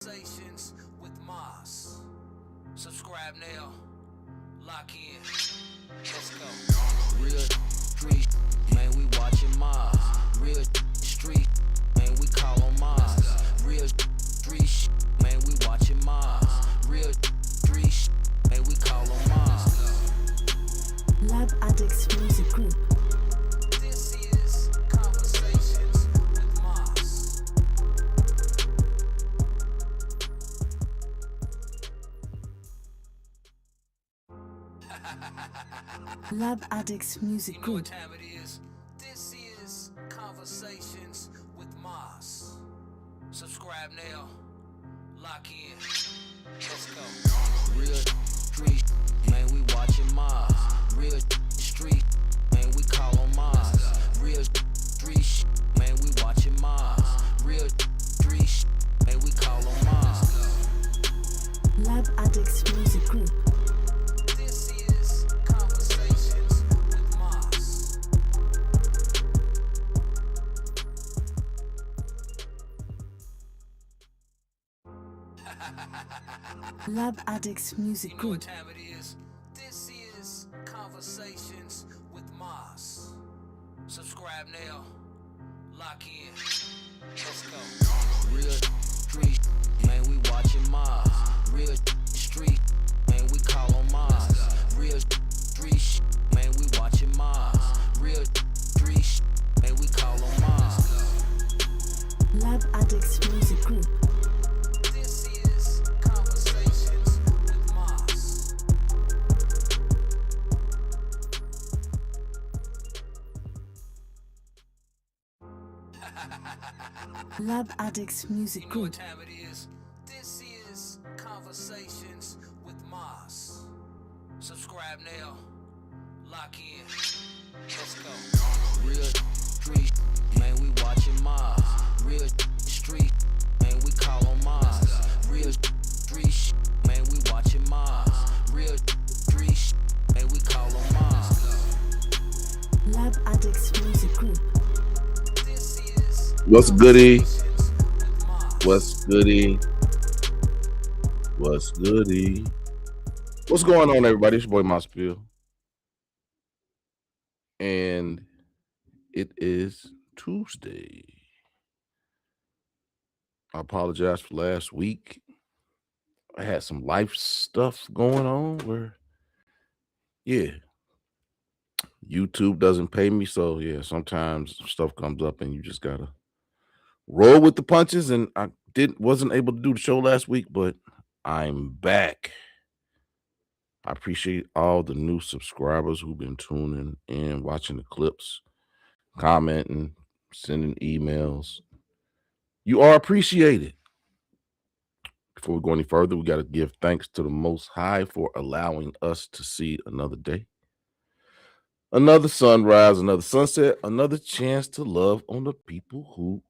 Conversations with Moss. Subscribe now. Lock in. Let's go. Real street, man, we watching Moss. Real street, man, we call on Moss. Real street, man, we watching Moss. Real street, man, we call on Moss. Lab Addicts Music Group. This is Conversations with Moss. Lab Addicts Music You know what Group. time it is? This is Conversations with Moss. Subscribe now. Lock in. Let's go. Real street, man, we watching Moss. Real street, man, we call on Moss. Real street, man, we watching Moss. Real street, man, we call on Moss. Lab Addicts Music Group. This is Conversations with Moss. Lab Addicts Music You know what Group. time it is? This is Conversations with Moss. Subscribe now. Lock in. Let's go. Real street, man, we watching Moss. Real street, man, we call on Moss. Real street, man, we watching Moss. Real street, man, we call on Moss. Lab Addicts Music Group. This is Conversations with Moss. Lab Addicts Music You know what Group. time it is? This is Conversations with Moss. Subscribe now. Lock in. Let's go. Real street, man, we watching Moss. Real street, man, we call on Moss. Real street, man, we watching Moss. Real street, man, we call on Moss. Lab Addicts Music Group. This is What's goody? Conversations with Moss. What's goody? What's goody? What's going on, everybody? It's your boy Mospiel. And it is Tuesday. I apologize for last week. I had some life stuff going on where, YouTube doesn't pay me. So, sometimes stuff comes up and you just got to roll with the punches. And I wasn't able to do the show last week, but I'm back. I appreciate all the new subscribers who've been tuning in, watching the clips, commenting, sending emails. You are appreciated. Before we go any further, we got to give thanks to the Most High for allowing us to see another day, another sunrise, another sunset, another chance to love on the people who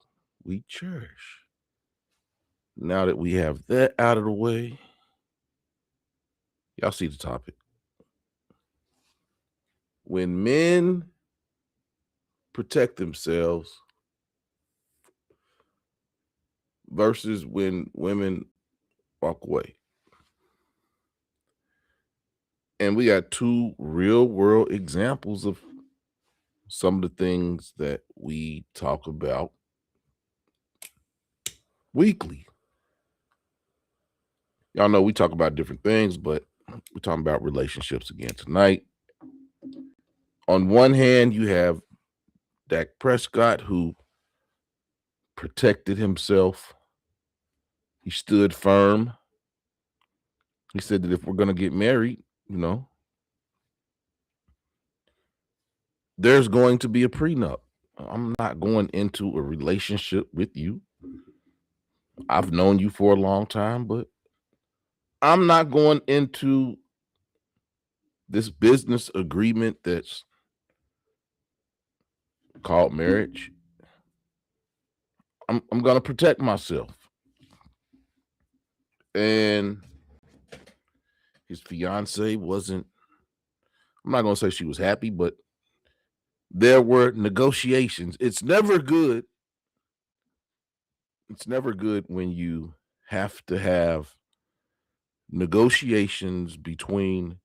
we cherish. Now that we have that out of the way, y'all see the topic. When men protect themselves versus when women walk away. And we got two real world examples of some of the things that we talk about weekly. Y'all know we talk about different things, but we're talking about relationships again tonight. On one hand, you have Dak Prescott, who protected himself. He stood firm. He said that if we're going to get married, there's going to be a prenup. I'm not going into a relationship with you. I've known you for a long time, but I'm not going into this business agreement that's called marriage. I'm going to protect myself. And his fiance wasn't, I'm not going to say she was happy, but there were negotiations. It's never good when you have to have negotiations between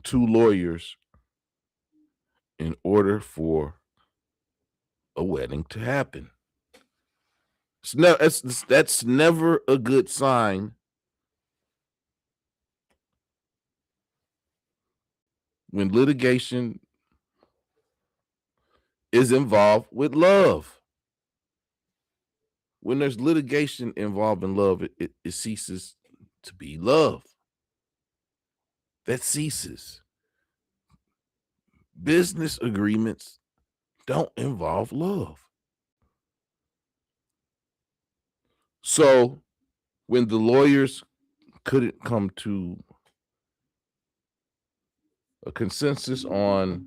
two lawyers in order for a wedding to happen. That's never a good sign when litigation is involved with love. When there's litigation involved in love, it ceases to be love. That ceases. Business agreements don't involve love. So when the lawyers couldn't come to a consensus on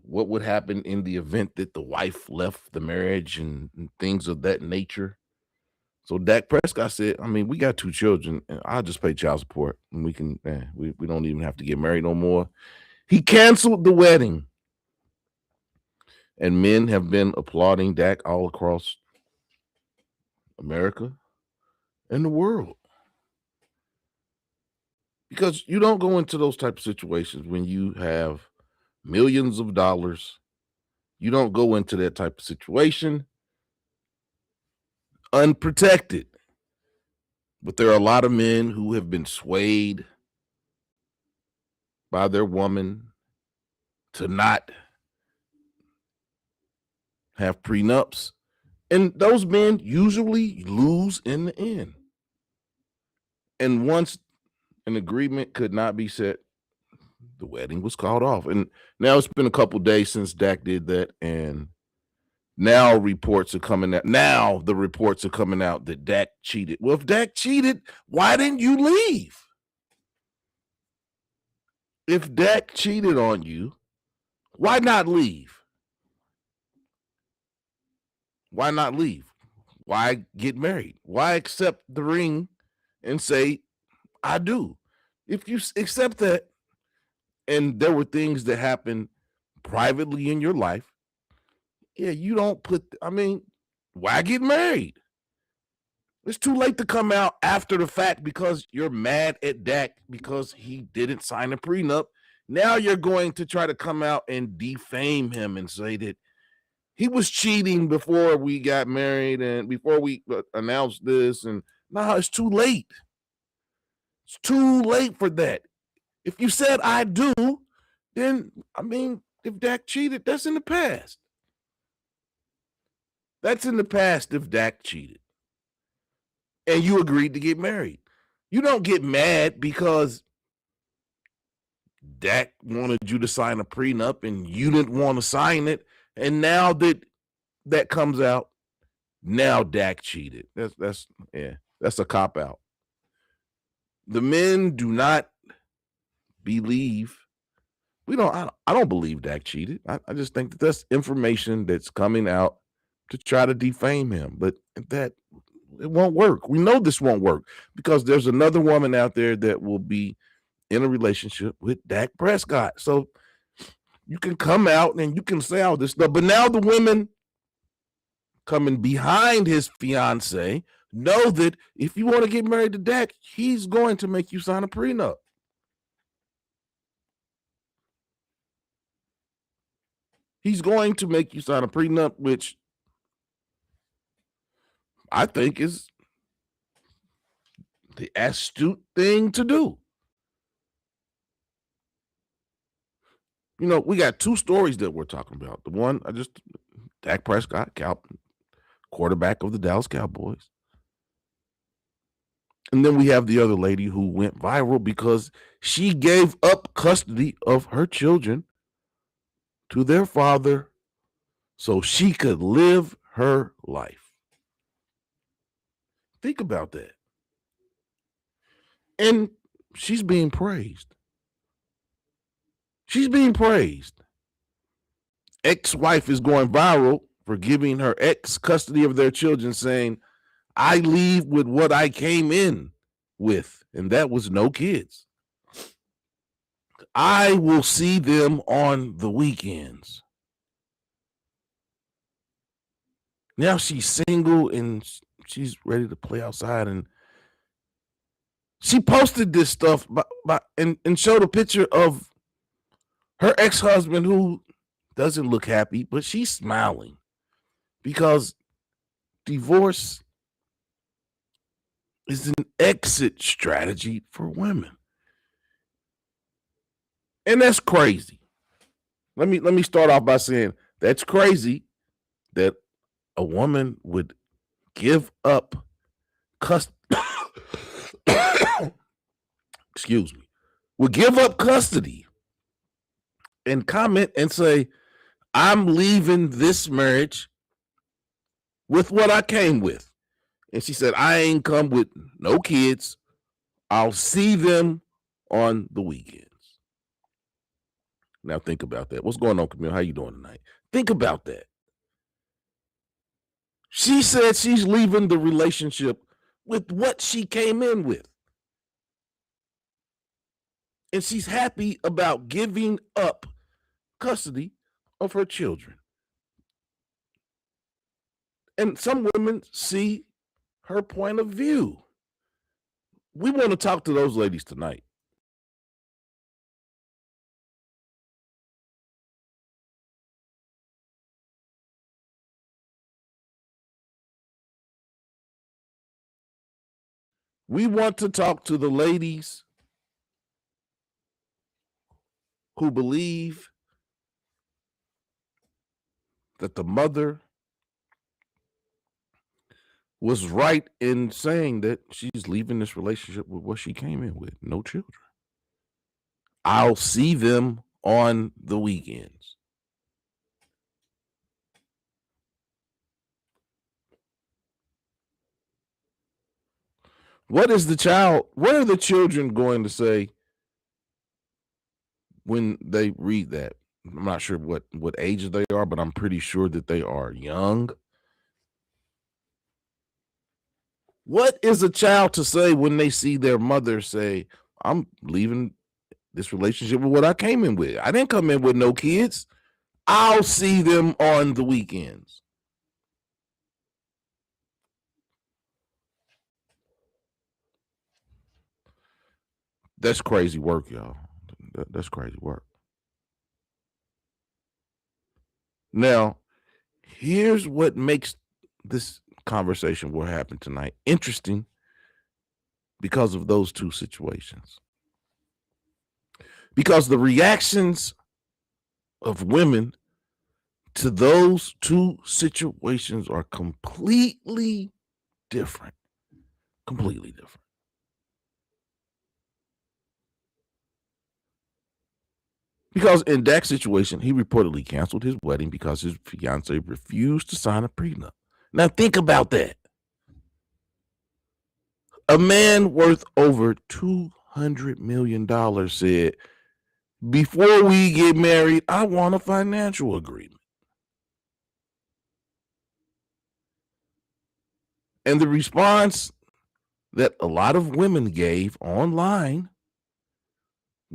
what would happen in the event that the wife left the marriage and things of that nature. So Dak Prescott said, I mean, we got 2 children, and I'll just pay child support, and we can, we don't even have to get married no more. He canceled the wedding. And men have been applauding Dak all across America and the world. Because you don't go into those type of situations when you have millions of dollars. You don't go into that type of situation unprotected. But there are a lot of men who have been swayed by their woman to not have prenups. And those men usually lose in the end. And once an agreement could not be set, the wedding was called off. And now it's been a couple days since Dak did that. And now reports are coming out. Now the reports are coming out that Dak cheated. Well, if Dak cheated, why didn't you leave? If Dak cheated on you, why not leave? Why not leave? Why get married? Why accept the ring and say, I do? If you accept that, and there were things that happened privately in your life, yeah, you don't put, I mean, why get married? It's too late to come out after the fact because you're mad at Dak because he didn't sign a prenup. Now you're going to try to come out and defame him and say that he was cheating before we got married and before we announced this. And no, it's too late. It's too late for that. If you said I do, then, I mean, if Dak cheated, that's in the past. That's in the past if Dak cheated. And you agreed to get married. You don't get mad because Dak wanted you to sign a prenup and you didn't want to sign it. And now that comes out, now Dak cheated. That's a cop out. The men do not believe. I don't believe Dak cheated. I just think that that's information that's coming out to try to defame him. But that it won't work. We know this won't work because there's another woman out there that will be in a relationship with Dak Prescott. So you can come out and you can say all this stuff. But now the women coming behind his fiance know that if you want to get married to Dak, he's going to make you sign a prenup. He's going to make you sign a prenup, which I think is the astute thing to do. You know, we got 2 stories that we're talking about. The one, Dak Prescott, quarterback of the Dallas Cowboys. And then we have the other lady who went viral because she gave up custody of her children to their father so she could live her life. Think about that. And she's being praised. She's being praised. Ex-wife is going viral for giving her ex custody of their children, saying, I leave with what I came in with, and that was no kids. I will see them on the weekends. Now she's single and she's ready to play outside. And she posted this stuff and showed a picture of her ex-husband who doesn't look happy, but she's smiling because divorce is an exit strategy for women. And that's crazy. Let me start off by saying that's crazy that a woman would give up excuse me, would give up custody and comment and say, I'm leaving this marriage with what I came with. And she said, I ain't come with no kids. I'll see them on the weekends. Now think about that. What's going on, Camille? How you doing tonight? Think about that. She said she's leaving the relationship with what she came in with. And she's happy about giving up custody of her children. And some women see her point of view. We want to talk to those ladies tonight. We want to talk to the ladies who believe that the mother was right in saying that she's leaving this relationship with what she came in with, no children. I'll see them on the weekends. What are the children going to say when they read that? I'm not sure what age they are, but I'm pretty sure that they are young. What is a child to say when they see their mother say, I'm leaving this relationship with what I came in with? I didn't come in with no kids. I'll see them on the weekends. That's crazy work, y'all. That's crazy work. Now, here's what makes this conversation we're having tonight interesting because of those two situations. Because the reactions of women to those two situations are completely different. Completely different. Because in Dak's situation, he reportedly canceled his wedding because his fiance refused to sign a prenup. Now think about that. A man worth over $200 million said, before we get married, I want a financial agreement. And the response that a lot of women gave online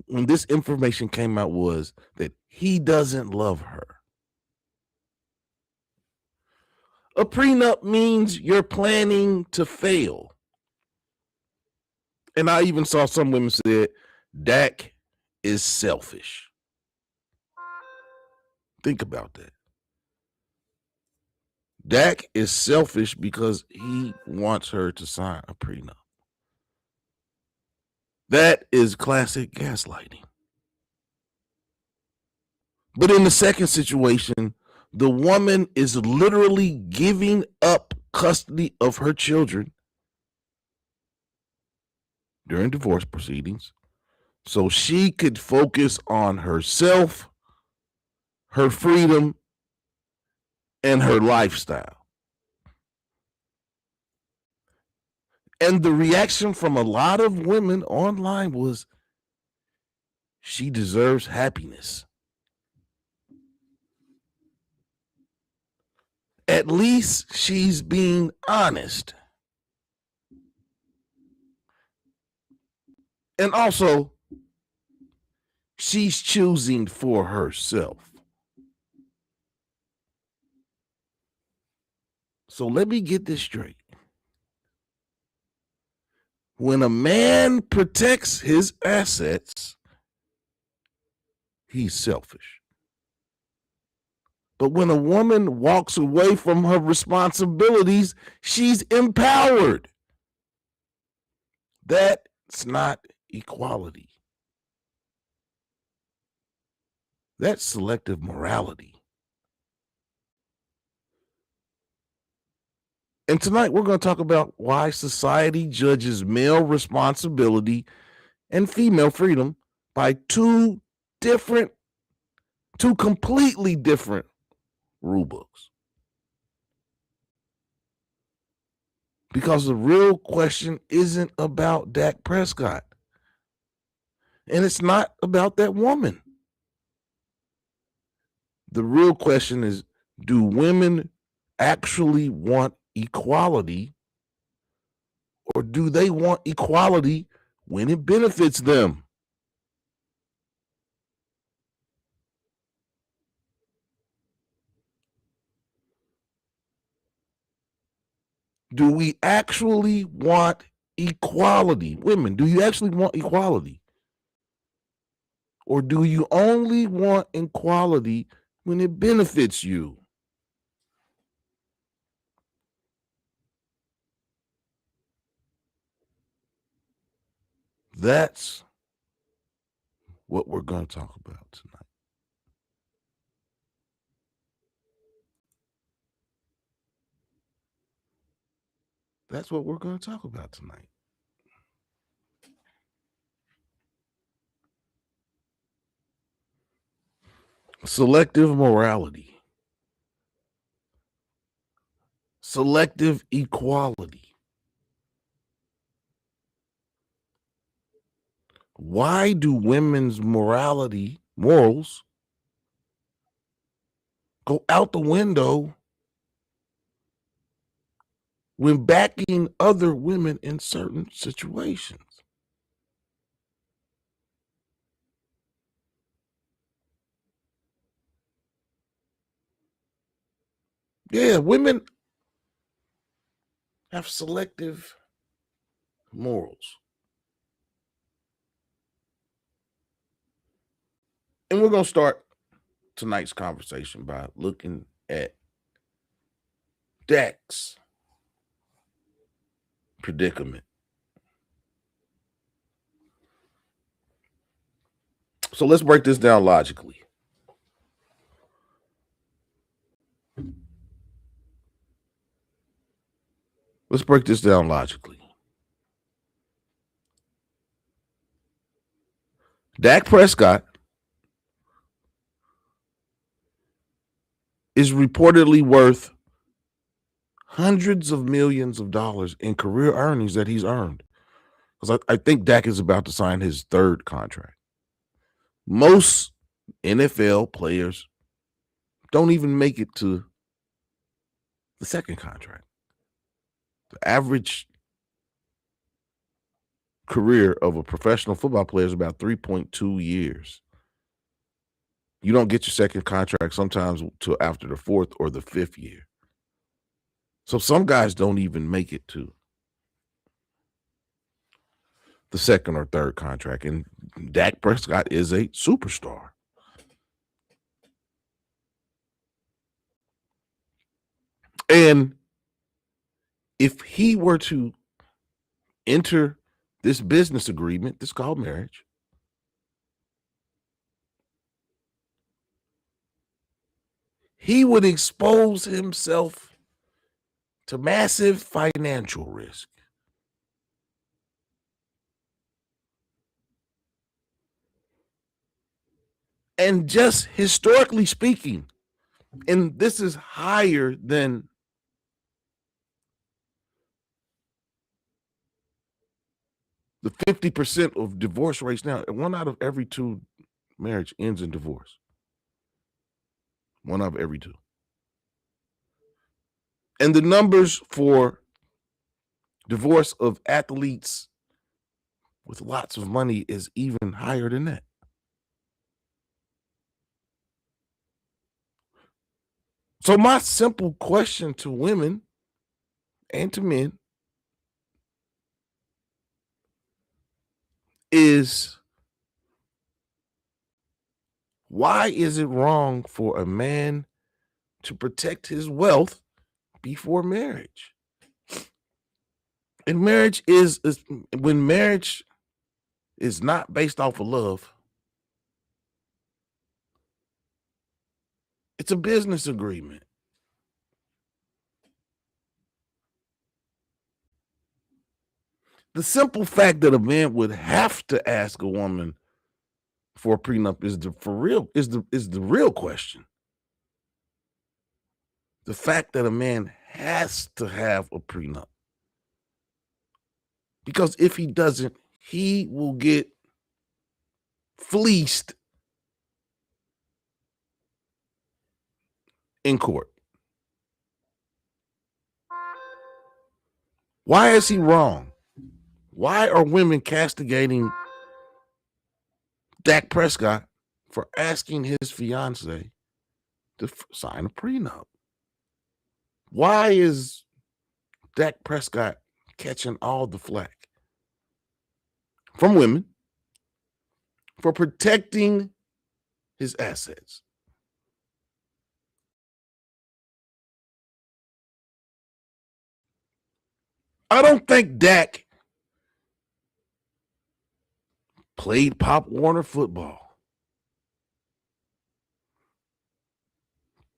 when this information came out was that he doesn't love her. A prenup means you're planning to fail. And I even saw some women say Dak is selfish. Think about that. Dak is selfish because he wants her to sign a prenup. That is classic gaslighting. But in the second situation, the woman is literally giving up custody of her children during divorce proceedings so she could focus on herself, her freedom, and her lifestyle. And the reaction from a lot of women online was, she deserves happiness. At least she's being honest. And also, she's choosing for herself. So let me get this straight. When a man protects his assets, he's selfish. But when a woman walks away from her responsibilities, she's empowered. That's not equality. That's selective morality. And tonight we're going to talk about why society judges male responsibility and female freedom by two completely different rule books. Because the real question isn't about Dak Prescott. And it's not about that woman. The real question is, do women actually want equality, or do they want equality when it benefits them? Do we actually want equality? Women, do you actually want equality? Or do you only want equality when it benefits you? That's what we're going to talk about tonight. That's what we're going to talk about tonight. Selective morality. Selective equality. Why do women's morals, go out the window when backing other women in certain situations? Yeah, women have selective morals. And we're going to start tonight's conversation by looking at Dak's predicament. So let's break this down logically. Let's break this down logically. Dak Prescott is reportedly worth hundreds of millions of dollars in career earnings that he's earned. Because I think Dak is about to sign his third contract. Most NFL players don't even make it to the second contract. The average career of a professional football player is about 3.2 years. You don't get your second contract sometimes till after the fourth or the fifth year. So some guys don't even make it to the second or third contract. And Dak Prescott is a superstar. And if he were to enter this business agreement, this called marriage, he would expose himself to massive financial risk. And just historically speaking, and this is higher than the 50% of divorce rates now. 1 out of every 2 marriage ends in divorce. 1 out of every 2. And the numbers for divorce of athletes with lots of money is even higher than that. So my simple question to women and to men is, why is it wrong for a man to protect his wealth before marriage? And marriage is when marriage is not based off of love, it's a business agreement. The simple fact that a man would have to ask a woman for a prenup is the real question. The fact that a man has to have a prenup. Because if he doesn't, he will get fleeced in court. Why is he wrong? Why are women castigating Dak Prescott for asking his fiance to sign a prenup? Why is Dak Prescott catching all the flack from women for protecting his assets? I don't think Dak played Pop Warner football,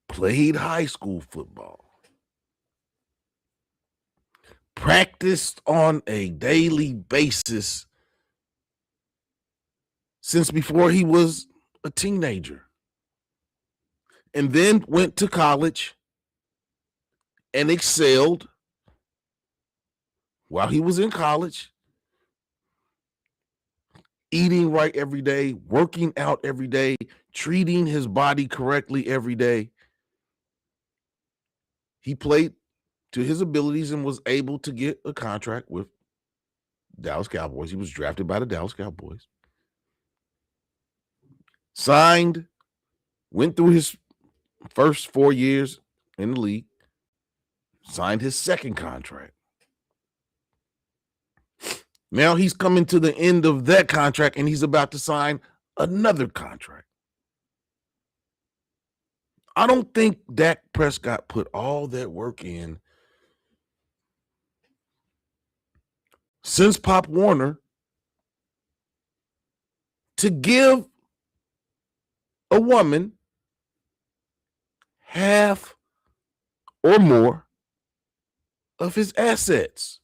played high school football, practiced on a daily basis since before he was a teenager, and then went to college and excelled while he was in college, eating right every day, working out every day, treating his body correctly every day. He played to his abilities and was able to get a contract with Dallas Cowboys. He was drafted by the Dallas Cowboys. Signed, went through his first 4 years in the league, signed his second contract. Now he's coming to the end of that contract and he's about to sign another contract. I don't think Dak Prescott put all that work in since Pop Warner to give a woman half or more of his assets.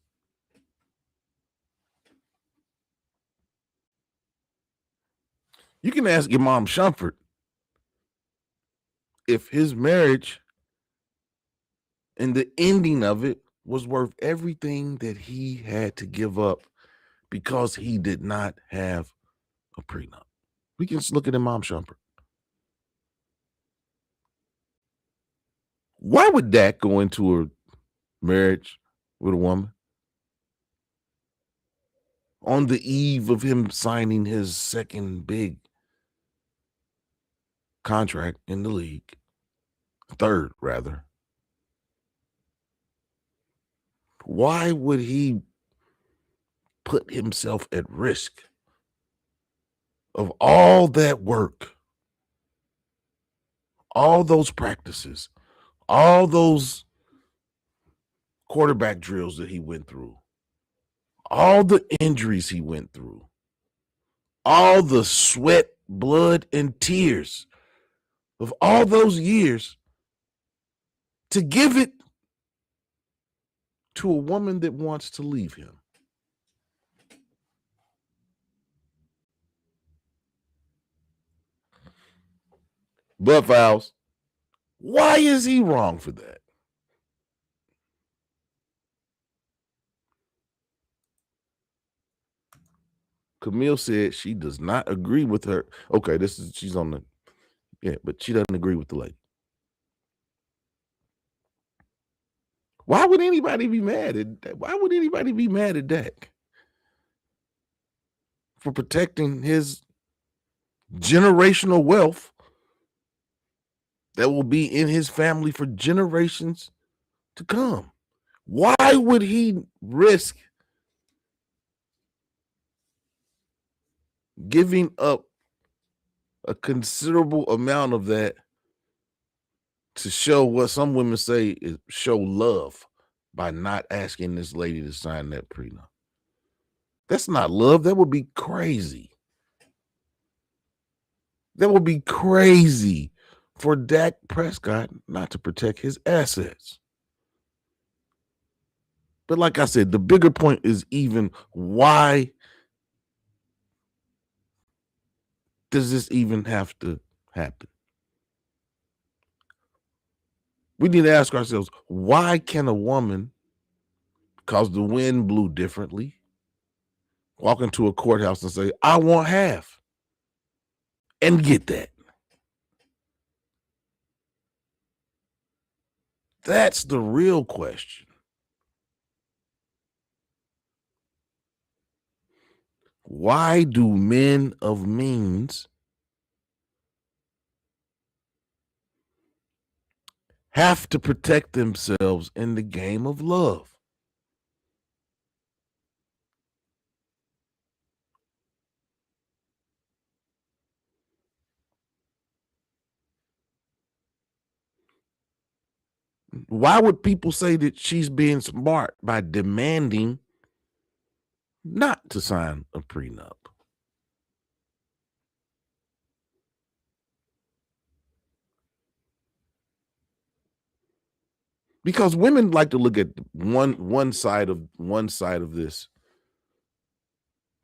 You can ask your mom Shumpert if his marriage and the ending of it was worth everything that he had to give up because he did not have a prenup. We can just look at him, Mom Shumpert. Why would Dak go into a marriage with a woman on the eve of him signing his second big contract in the league? Third, rather. Why would he put himself at risk of all that work, all those practices, all those quarterback drills that he went through, all the injuries he went through, all the sweat, blood, and tears of all those years to give it to a woman that wants to leave him? But Fouls, why is he wrong for that? Camille said she does not agree with her. Okay, she's on the, but she doesn't agree with the lady. Why would anybody be mad at that? Why would anybody be mad at Dak for protecting his generational wealth that will be in his family for generations to come? Why would he risk giving up a considerable amount of that to show what some women say is show love by not asking this lady to sign that prenup. That's not love. That would be crazy. That would be crazy for Dak Prescott not to protect his assets. But like I said, the bigger point is even why does this even have to happen? We need to ask ourselves, why can a woman, because the wind blew differently, walk into a courthouse and say, I want half, and get that? That's the real question. Why do men of means have to protect themselves in the game of love? Why would people say that she's being smart by demanding not to sign a prenup? Because women like to look at one side of this,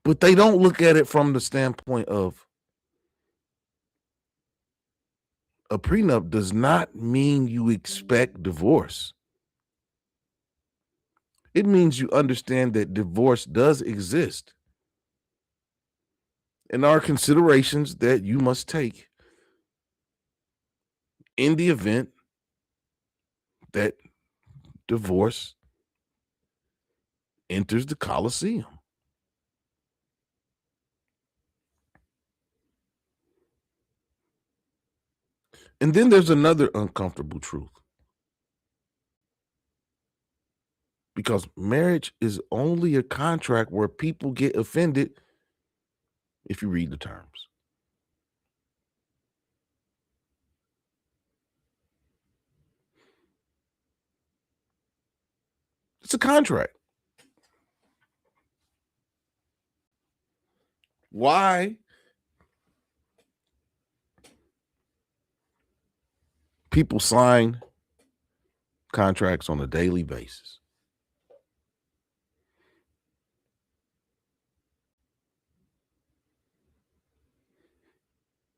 but they don't look at it from the standpoint of a prenup does not mean you expect divorce. It means you understand that divorce does exist and are considerations that you must take in the event that divorce enters the Coliseum. And then there's another uncomfortable truth. Because marriage is only a contract where people get offended if you read the terms. It's a contract. Why people sign contracts on a daily basis?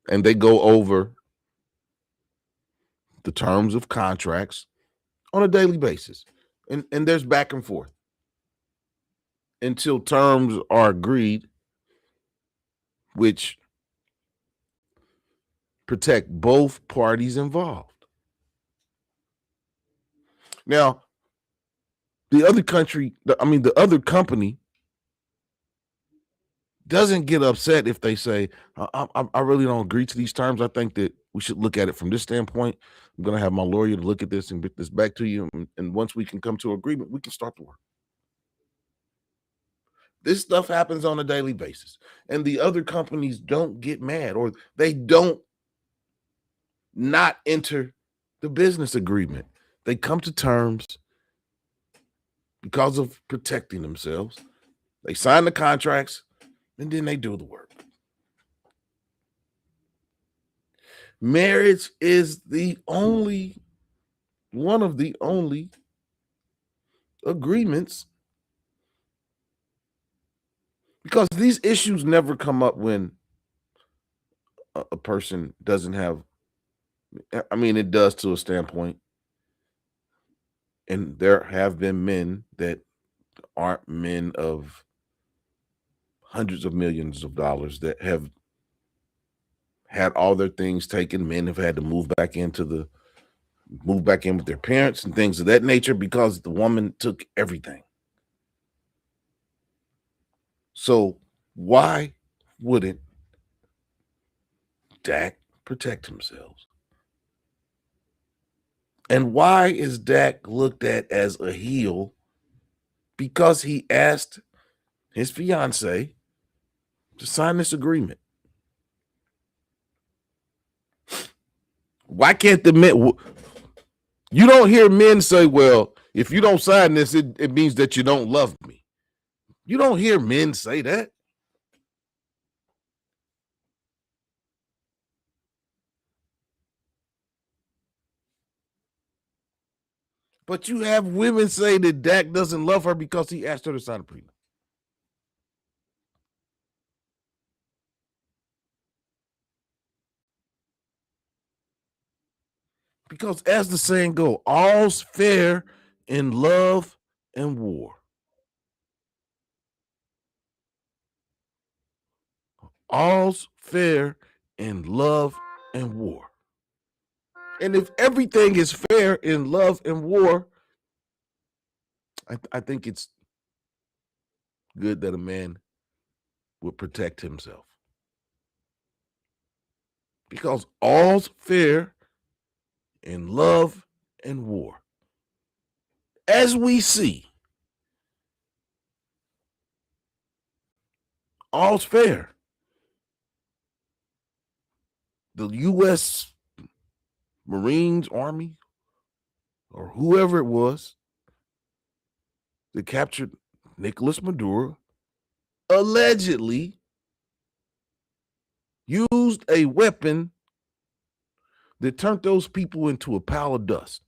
And they go over the terms of contracts on a daily basis. And there's back and forth until terms are agreed, which protect both parties involved. Now, the other company doesn't get upset if they say, I really don't agree to these terms. I think that we should look at it from this standpoint. I'm going to have my lawyer to look at this and get this back to you. And once we can come to an agreement, we can start the work. This stuff happens on a daily basis. And the other companies don't get mad, or they don't not enter the business agreement. They come to terms because of protecting themselves. They sign the contracts, and then they do the work. Marriage is one of the only agreements, because these issues never come up when a person doesn't have, I mean, it does to a standpoint. And there have been men that aren't men of hundreds of millions of dollars that have had all their things taken. Men have had to move back in with their parents and things of that nature because the woman took everything. So why wouldn't Dak protect himself? And why is Dak looked at as a heel? Because he asked his fiance Just sign this agreement. Why can't the men? You don't hear men say, well, if you don't sign this, it means that you don't love me. You don't hear men say that. But you have women say that Dak doesn't love her because he asked her to sign a prenup. Because as the saying goes, all's fair in love and war. All's fair in love and war. And if everything is fair in love and war, I think it's good that a man would protect himself. Because all's fair in love and war. As we see, all's fair. The U.S. Marines, Army, or whoever it was that captured Nicolas Maduro allegedly used a weapon that turned those people into a pile of dust.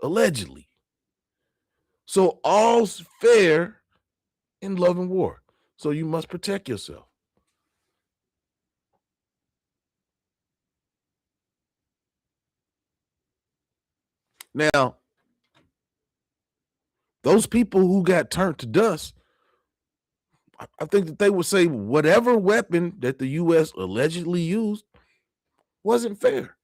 Allegedly. So all's fair in love and war. So you must protect yourself. Now, those people who got turned to dust, I think that they would say whatever weapon that the U.S. allegedly used wasn't fair.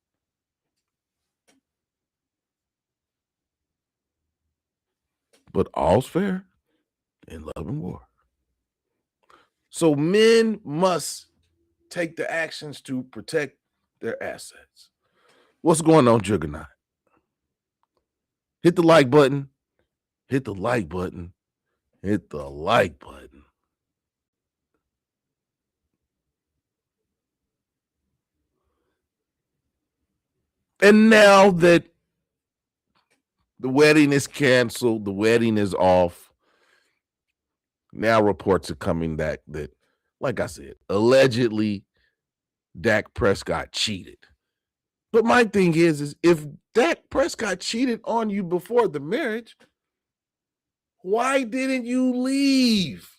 But all's fair in love and war. So men must take the actions to protect their assets. What's going on, Juggernaut? Hit the like button. Hit the like button. Hit the like button. And now that the wedding is canceled, the wedding is off, now reports are coming back that, like I said, allegedly Dak Prescott cheated. But my thing is if Dak Prescott cheated on you before the marriage, why didn't you leave?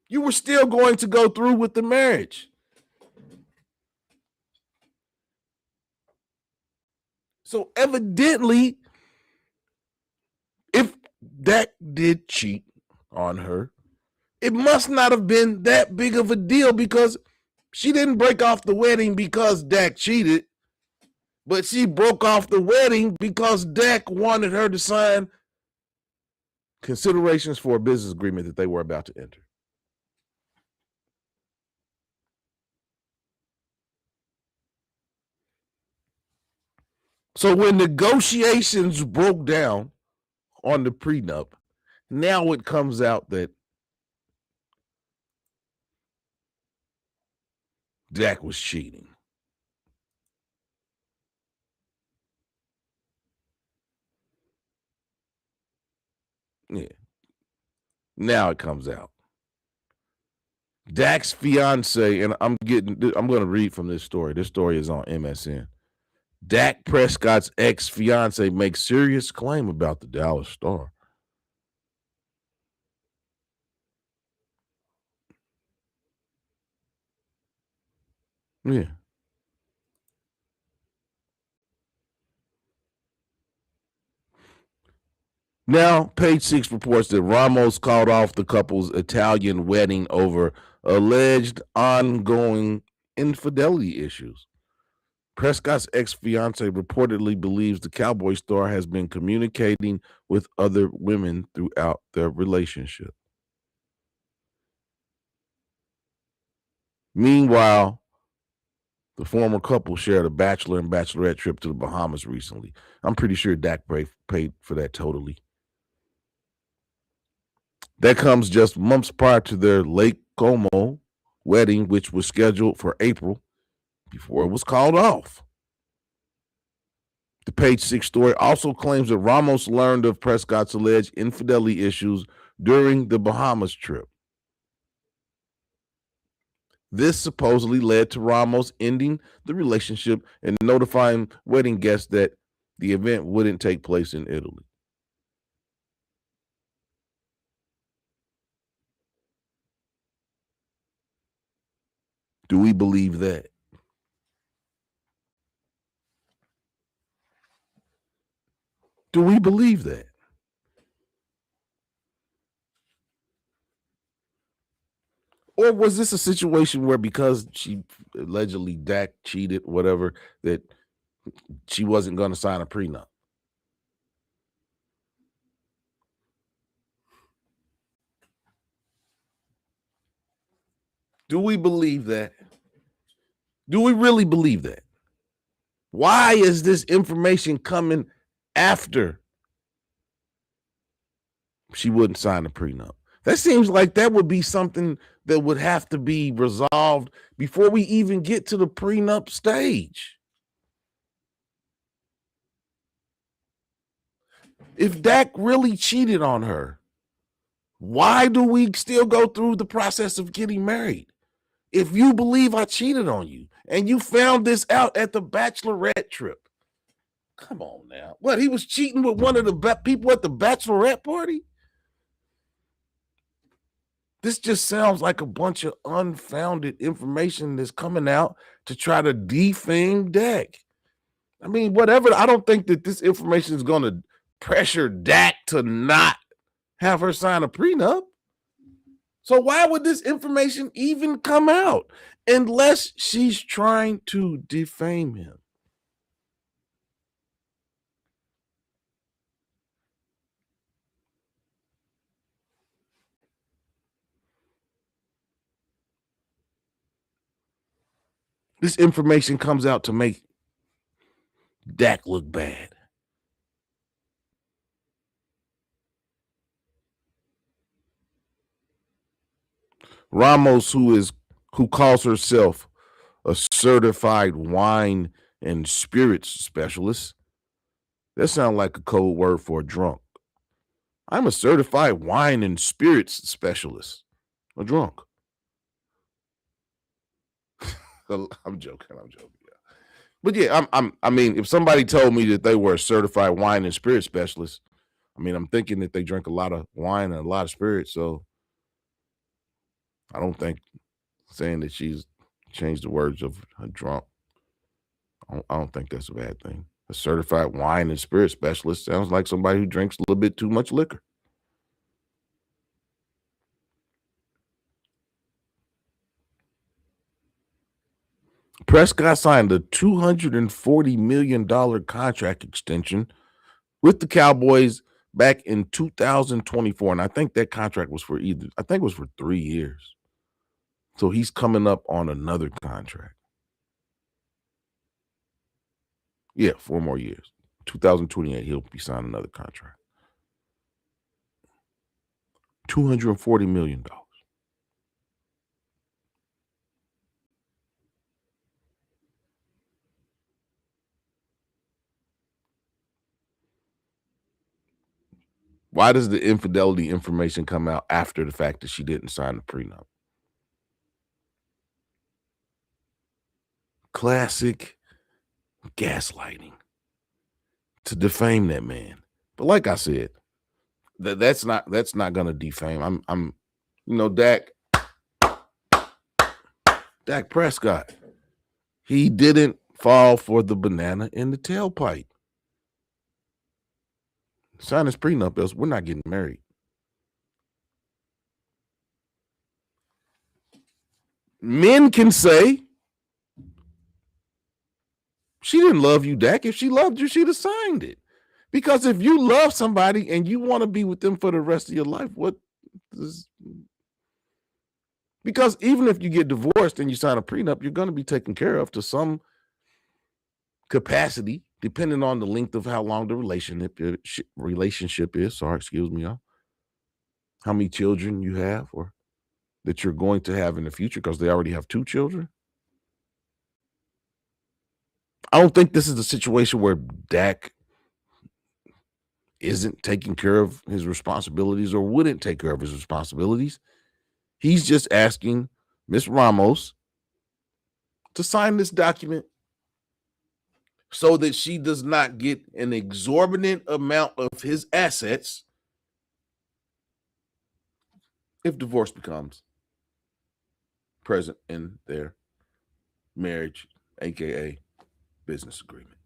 You were still going to go through with the marriage. So evidently, if Dak did cheat on her, it must not have been that big of a deal because she didn't break off the wedding because Dak cheated, but she broke off the wedding because Dak wanted her to sign considerations for a business agreement that they were about to enter. So when negotiations broke down on the prenup, now it comes out that Dak was cheating. Yeah. Now it comes out. Dak's fiance, and I'm going to read from this story. This story is on MSN. Dak Prescott's ex-fiance makes serious claim about the Dallas Star. Yeah. Now, Page 6 reports that Ramos called off the couple's Italian wedding over alleged ongoing infidelity issues. Prescott's ex-fiance reportedly believes the Cowboy star has been communicating with other women throughout their relationship. Meanwhile, the former couple shared a bachelor and bachelorette trip to the Bahamas recently. I'm pretty sure Dak paid for that totally. That comes just months prior to their Lake Como wedding, which was scheduled for April before it was called off. The Page Six story also claims that Ramos learned of Prescott's alleged infidelity issues during the Bahamas trip. This supposedly led to Ramos ending the relationship and notifying wedding guests that the event wouldn't take place in Italy. Do we believe that? Do we believe that? Or was this a situation where because she allegedly Dak cheated, whatever, that she wasn't going to sign a prenup? Do we believe that? Do we really believe that? Why is this information coming after she wouldn't sign a prenup? That seems like that would be something that would have to be resolved before we even get to the prenup stage. If Dak really cheated on her, why do we still go through the process of getting married? If you believe I cheated on you and you found this out at the bachelorette trip, come on now. What, he was cheating with one of the people at the bachelorette party? This just sounds like a bunch of unfounded information that's coming out to try to defame Dak. I mean, whatever. I don't think that this information is going to pressure Dak to not have her sign a prenup. So why would this information even come out unless she's trying to defame him? This information comes out to make Dak look bad. Ramos, who calls herself a certified wine and spirits specialist, that sounds like a code word for a drunk. I'm a certified wine and spirits specialist. A drunk. I'm joking. Yeah. But yeah, I mean, if somebody told me that they were a certified wine and spirit specialist, I mean, I'm thinking that they drink a lot of wine and a lot of spirits. So I don't think saying that she's changed the words of a drunk, I don't think that's a bad thing. A certified wine and spirit specialist sounds like somebody who drinks a little bit too much liquor. Prescott signed a $240 million contract extension with the Cowboys back in 2024. And I think that contract was for 3 years. So he's coming up on another contract. Yeah, 4 more years. 2028, he'll be signing another contract. $240 million. Why does the infidelity information come out after the fact that she didn't sign the prenup? Classic gaslighting to defame that man. But like I said, that's not going to defame. I'm Dak Prescott. He didn't fall for the banana in the tailpipe. Sign his prenup, else we're not getting married. Men can say, she didn't love you, Dak. If she loved you, she'd have signed it. Because if you love somebody and you want to be with them for the rest of your life, because even if you get divorced and you sign a prenup, you're going to be taken care of to some capacity, depending on the length of how long the relationship is. Sorry, excuse me, y'all. how many children you have or that you're going to have in the future because they already have 2 children. I don't think this is a situation where Dak isn't taking care of his responsibilities or wouldn't take care of his responsibilities. He's just asking Miss Ramos to sign this document so that she does not get an exorbitant amount of his assets if divorce becomes present in their marriage, aka business agreement.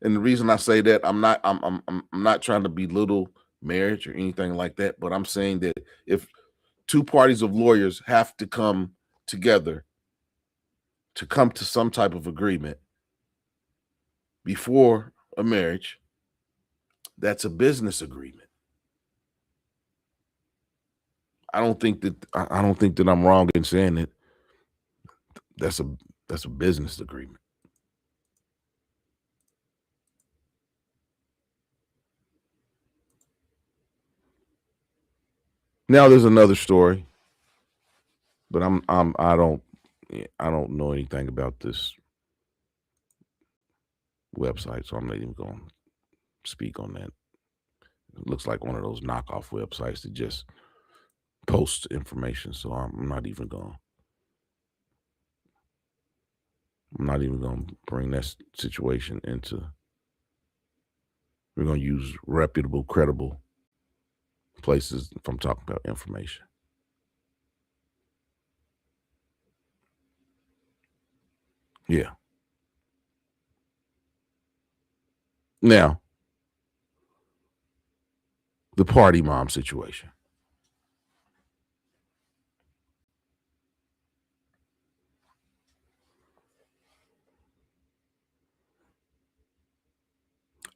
And the reason I say that, I'm not trying to belittle marriage or anything like that, but I'm saying that if 2 parties of lawyers have to come together to come to some type of agreement before a marriage, that's a business agreement. I don't think that I'm wrong in saying that that's a business agreement. Now there's another story, but I don't know anything about this website, so I'm not even going to speak on that. It looks like one of those knockoff websites that just post information, so I'm not even going to bring that situation into. We're going to use reputable, credible places if I'm talking about information. Yeah. Now, the party mom situation.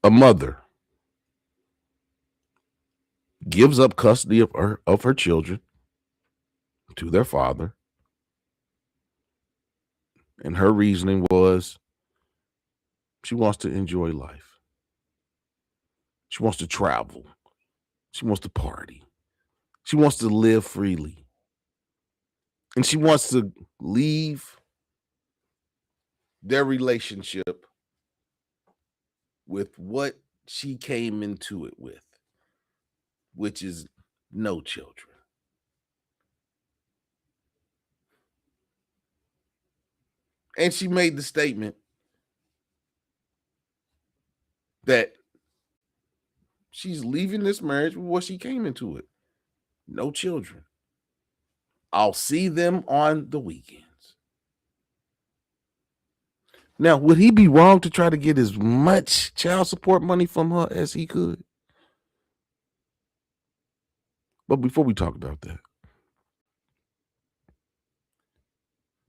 A mother gives up custody of her children to their father, and her reasoning was she wants to enjoy life. She wants to travel. She wants to party. She wants to live freely. And she wants to leave their relationship with what she came into it with, which is no children. And she made the statement that she's leaving this marriage with what she came into it. No children. I'll see them on the weekends. Now, would he be wrong to try to get as much child support money from her as he could? But before we talk about that,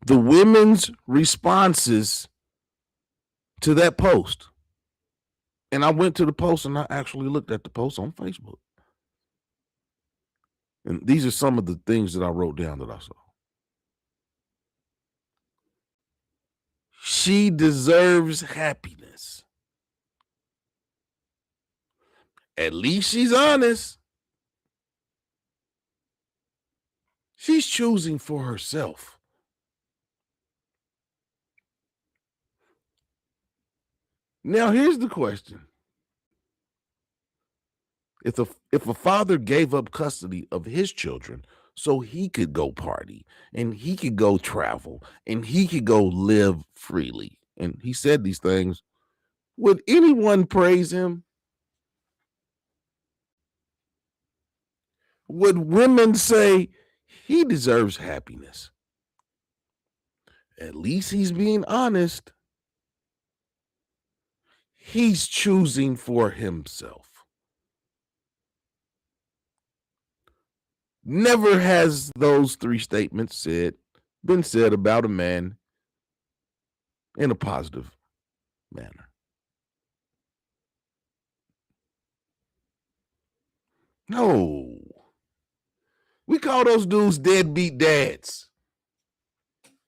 the women's responses to that post, and I went to the post and I actually looked at the post on Facebook. And these are some of the things that I wrote down that I saw. She deserves happiness. At least she's honest. She's choosing for herself. Now, here's the question. If a father gave up custody of his children so he could go party and he could go travel and he could go live freely, and he said these things, would anyone praise him? Would women say he deserves happiness? At least he's being honest. He's choosing for himself. Never has those 3 statements been said about a man in a positive manner. No. We call those dudes deadbeat dads.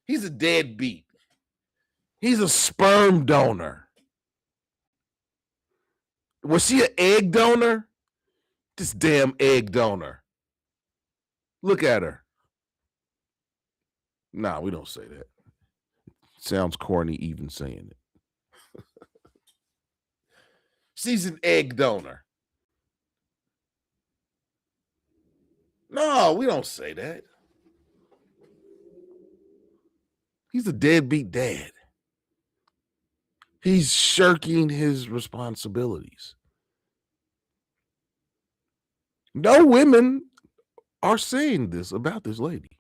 He's a deadbeat. He's a sperm donor. Was she an egg donor? This damn egg donor. Look at her. Nah, we don't say that. Sounds corny even saying it. She's an egg donor. No, we don't say that. He's a deadbeat dad. He's shirking his responsibilities. No women are saying this about this lady.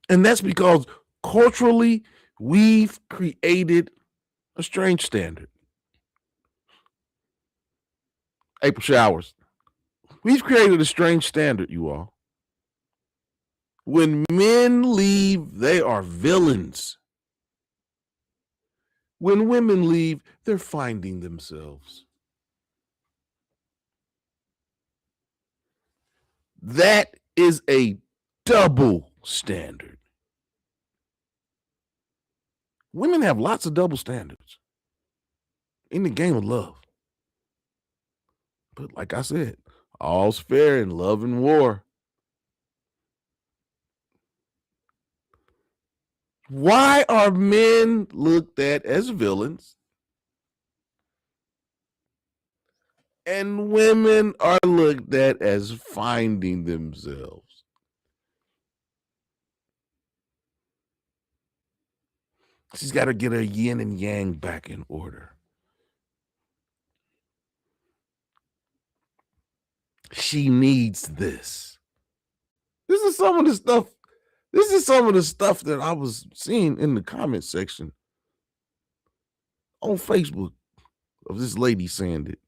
And that's because culturally, we've created a strange standard. April Showers. We've created a strange standard, you all. When men leave, they are villains. When women leave, they're finding themselves. That is a double standard. Women have lots of double standards in the game of love. But like I said, all's fair in love and war. Why are men looked at as villains and women are looked at as finding themselves? She's got to get her yin and yang back in order. She needs this. This is some of the stuff that I was seeing in the comment section on Facebook of this lady saying that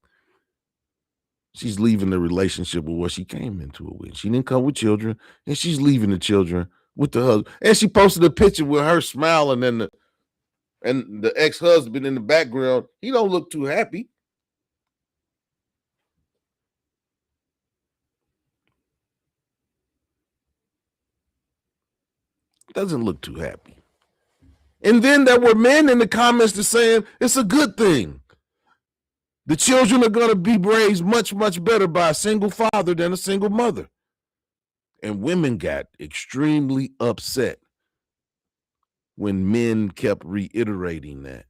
she's leaving the relationship with what she came into it with. She didn't come with children, and she's leaving the children with the husband. And she posted a picture with her smiling and the ex-husband in the background. He don't look too happy. Doesn't look too happy. And then there were men in the comments that saying it's a good thing. The children are going to be raised much, much better by a single father than a single mother. And women got extremely upset when men kept reiterating that.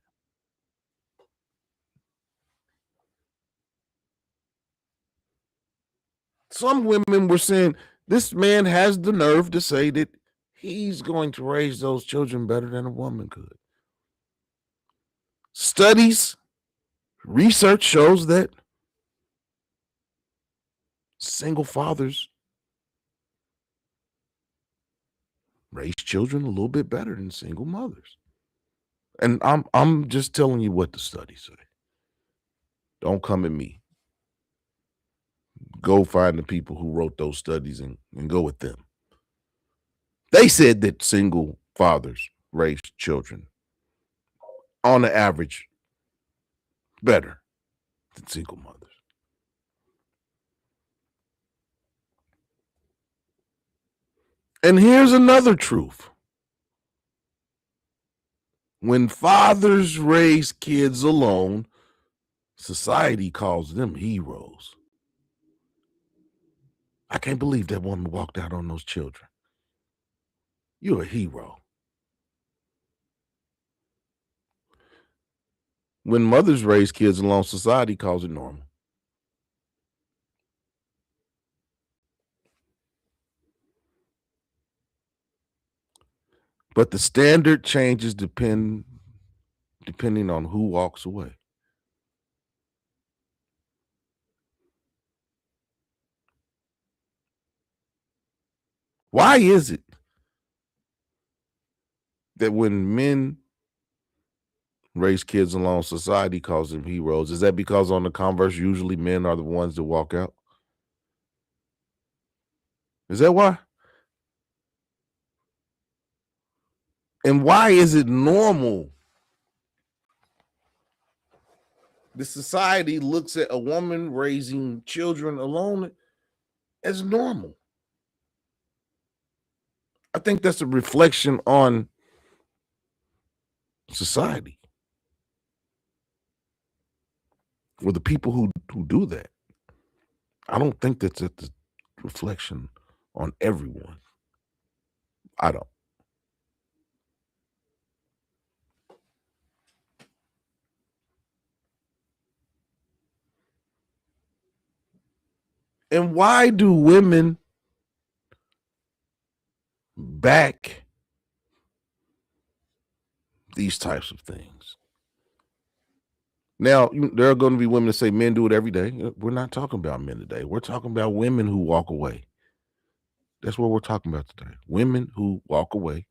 Some women were saying this man has the nerve to say that he's going to raise those children better than a woman could. Studies, research shows that single fathers raise children a little bit better than single mothers. And I'm just telling you what the studies say. Don't come at me. Go find the people who wrote those studies and go with them. They said that single fathers raise children on the average better than single mothers. And here's another truth. When fathers raise kids alone, society calls them heroes. I can't believe that woman walked out on those children. You're a hero. When mothers raise kids alone, society calls it normal. But the standard changes depending on who walks away. Why is it that when men raise kids alone, society calls them heroes? Is that because on the converse, usually men are the ones that walk out? Is that why? And why is it normal? The society looks at a woman raising children alone as normal. I think that's a reflection on society. or the people who do that, I don't think that's a reflection on everyone. I don't. And why do women back these types of things? Now, there are going to be women that say men do it every day. We're not talking about men today. We're talking about women who walk away. That's what we're talking about today. Women who walk away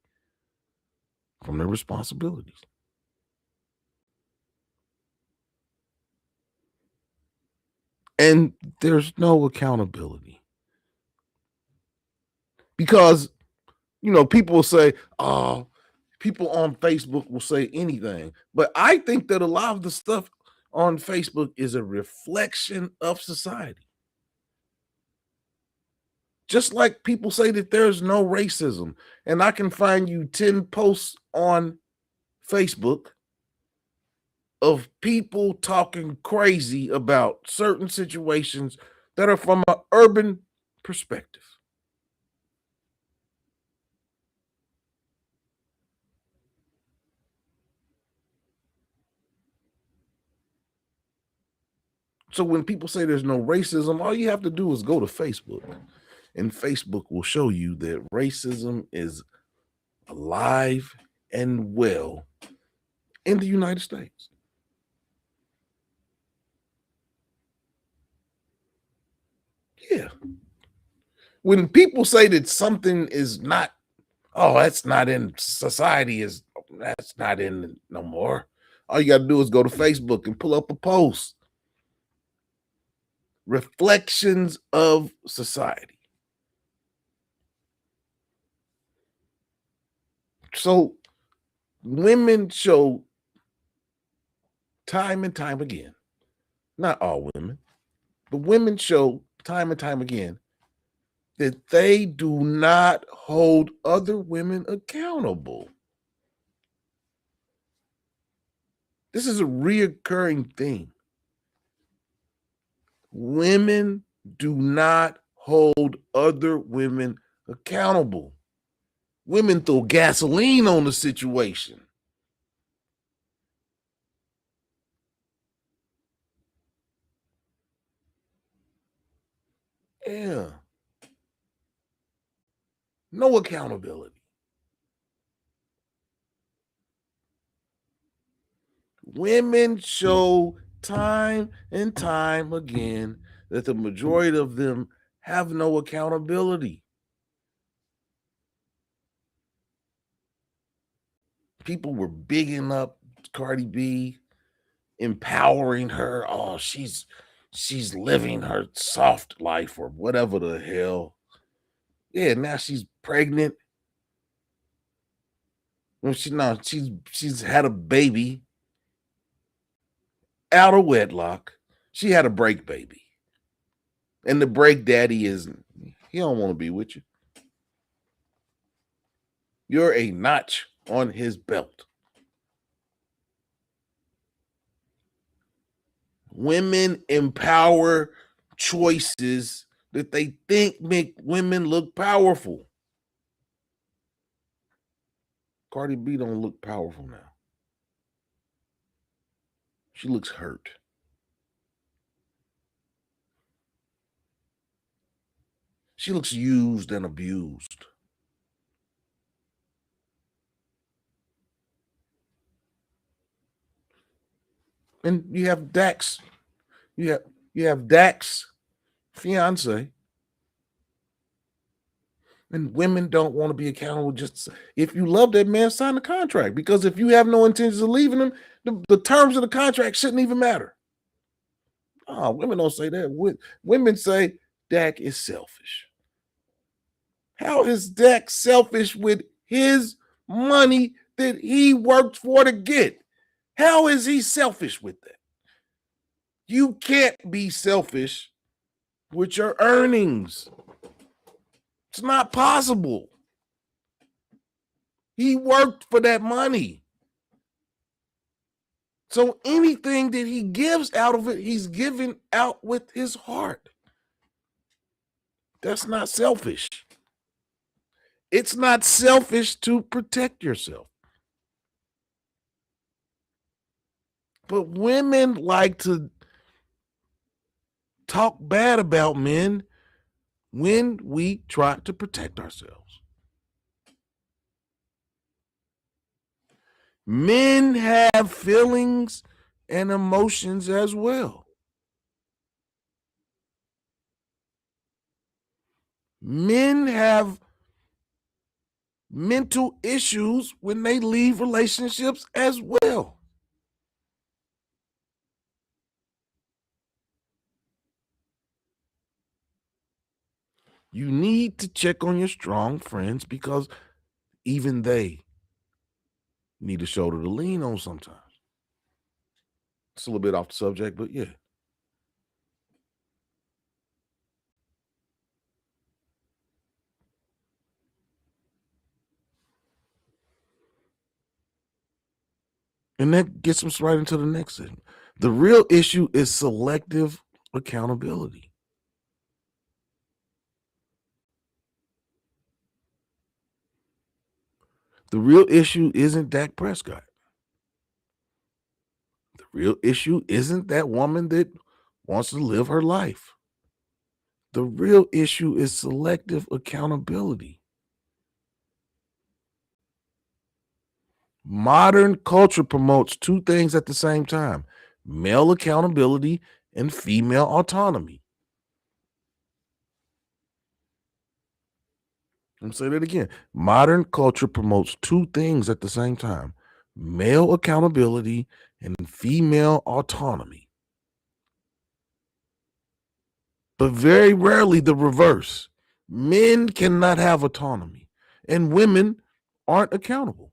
from their responsibilities. And there's no accountability. Because, people will say, oh, people on Facebook will say anything. But I think that a lot of the stuff on Facebook is a reflection of society. Just like people say that there's no racism, and I can find you 10 posts on Facebook of people talking crazy about certain situations that are from an urban perspective. So when people say there's no racism, all you have to do is go to Facebook, and Facebook will show you that racism is alive and well in the United States. Yeah. When people say that something is not, oh, that's not in society, that's not in no more. All you got to do is go to Facebook and pull up a post. Reflections of society. So women show time and time again, not all women, but women show time and time again that they do not hold other women accountable. This is a reoccurring thing. Women do not hold other women accountable. Women throw gasoline on the situation. Yeah. No accountability. Women show time and time again that the majority of them have no accountability. People were bigging up Cardi B, empowering her. Oh, she's living her soft life or whatever the hell. Yeah, now she's pregnant. Well, she's had a baby out of wedlock. She had a break baby. And the break daddy he don't want to be with you. You're a notch on his belt. Women empower choices that they think make women look powerful. Cardi B don't look powerful now. She looks hurt. She looks used and abused. And you have Dax. You have Dax, fiance. And women don't want to be accountable. Just if you love that man, sign the contract. Because if you have no intentions of leaving him, the terms of the contract shouldn't even matter. Oh, women don't say that. Women say Dak is selfish. How is Dak selfish with his money that he worked for to get? How is he selfish with that? You can't be selfish with your earnings. It's not possible. He worked for that money. So anything that he gives out of it, he's giving out with his heart. That's not selfish. It's not selfish to protect yourself. But women like to talk bad about men when we try to protect ourselves. Men have feelings and emotions as well. Men have mental issues when they leave relationships as well. You need to check on your strong friends because even they need a shoulder to lean on sometimes. It's a little bit off the subject, but yeah. And that gets us right into the next segment. The real issue is selective accountability. The real issue isn't Dak Prescott. The real issue isn't that woman that wants to live her life. The real issue is selective accountability. Modern culture promotes two things at the same time: male accountability and female autonomy. Let me say that again. Modern culture promotes two things at the same time: male accountability and female autonomy. But very rarely the reverse. Men cannot have autonomy, and women aren't accountable.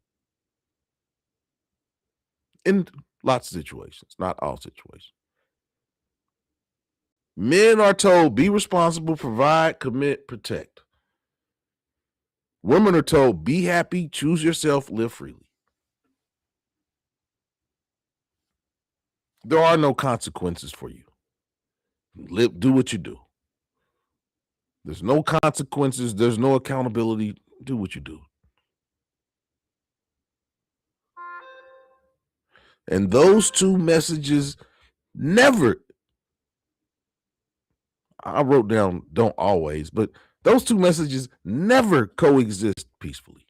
In lots of situations, not all situations. Men are told, be responsible, provide, commit, protect. Women are told, be happy, choose yourself, live freely. There are no consequences for you. Do what you do. There's no consequences. There's no accountability. Do what you do. And those two messages never, I wrote down don't always, but those two messages never coexist peacefully.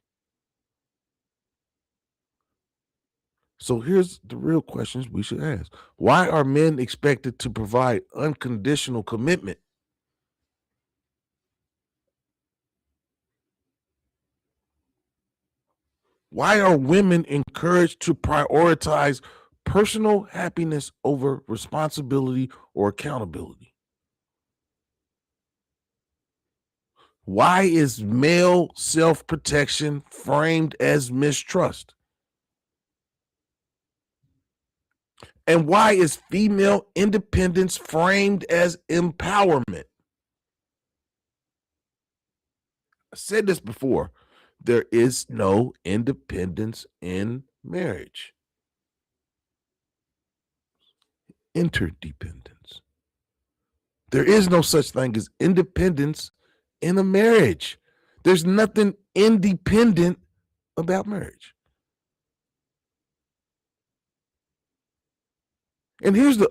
So here's the real questions we should ask. Why are men expected to provide unconditional commitment? Why are women encouraged to prioritize personal happiness over responsibility or accountability? Why is male self-protection framed as mistrust? And why is female independence framed as empowerment? I said this before. There is no independence in marriage. Interdependence. There is no such thing as independence in a marriage. There's nothing independent about marriage. And here's the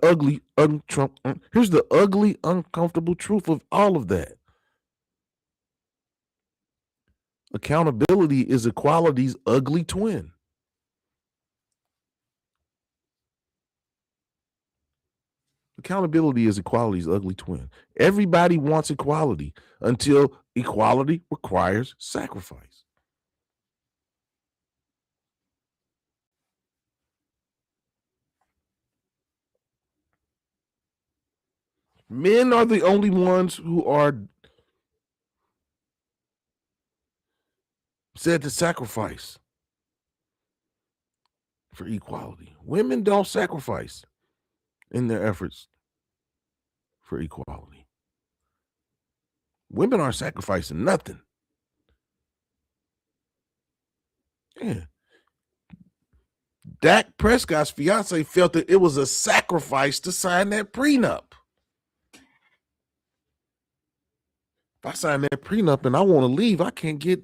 ugly, uncomfortable truth of all of that. Accountability is equality's ugly twin. Accountability is equality's ugly twin. Everybody wants equality until equality requires sacrifice. Men are the only ones who are said to sacrifice for equality. Women don't sacrifice in their efforts for equality. Women aren't sacrificing nothing. Yeah. Dak Prescott's fiance felt that it was a sacrifice to sign that prenup. If I sign that prenup and I want to leave, I can't get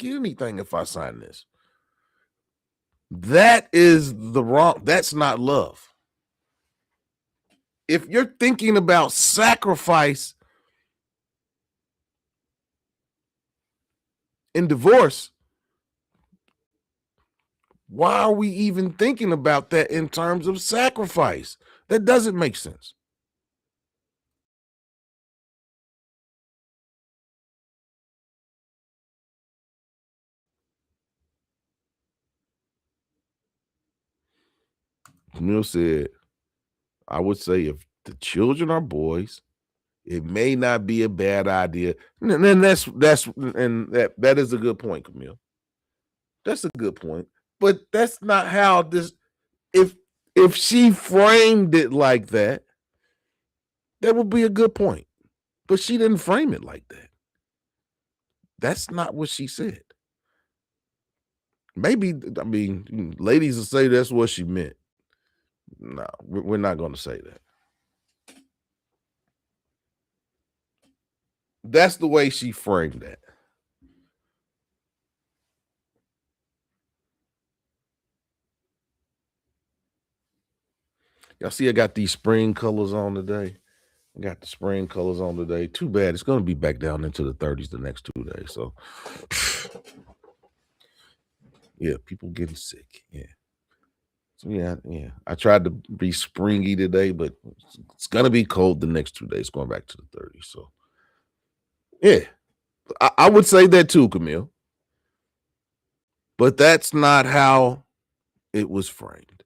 anything if I sign this. That is the wrong. That's not love. If you're thinking about sacrifice in divorce, why are we even thinking about that in terms of sacrifice? That doesn't make sense. Camille said, I would say if the children are boys, it may not be a bad idea. And then that is a good point, Camille. That's a good point. But that's not how this, if she framed it like that, that would be a good point. But she didn't frame it like that. That's not what she said. Maybe, I mean, ladies will say that's what she meant. No, we're not going to say that. That's the way she framed that. Y'all see I got these spring colors on today. I got the spring colors on today. Too bad. It's going to be back down into the 30s the next 2 days. So, yeah, people getting sick. Yeah. So, yeah. I tried to be springy today, but it's going to be cold the next 2 days, going back to the 30s. So, yeah, I would say that too, Camille. But that's not how it was framed.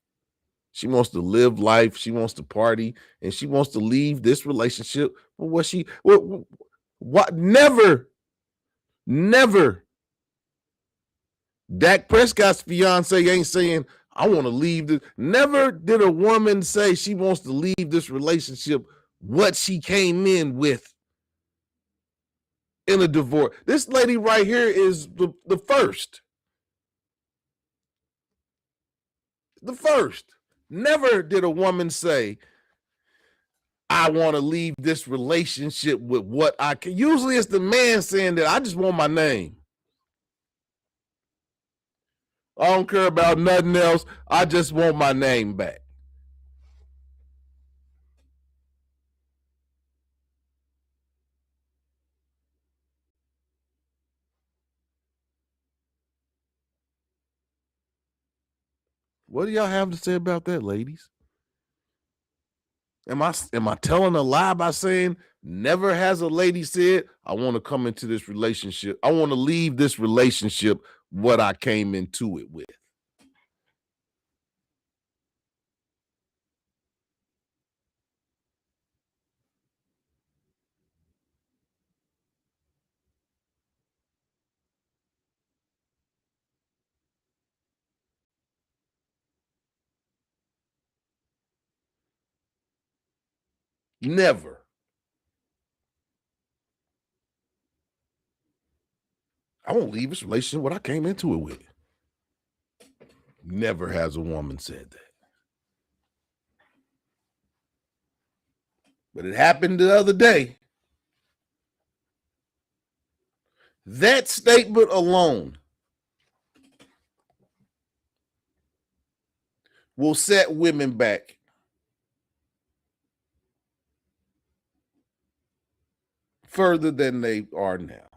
She wants to live life. She wants to party, and she wants to leave this relationship. What? Never. Dak Prescott's fiance ain't saying, I want to leave this. Never did a woman say she wants to leave this relationship, what she came in with in a divorce. This lady right here is the first. The first. Never did a woman say, I want to leave this relationship with what I can. Usually it's the man saying that I just want my name. I don't care about nothing else. I just want my name back. What do y'all have to say about that, ladies? Am I telling a lie by saying never has a lady said, I want to come into this relationship. I want to leave this relationship what I came into it with. Never. I won't leave this relationship what I came into it with. Never has a woman said that. But it happened the other day. That statement alone will set women back. Further than they are now.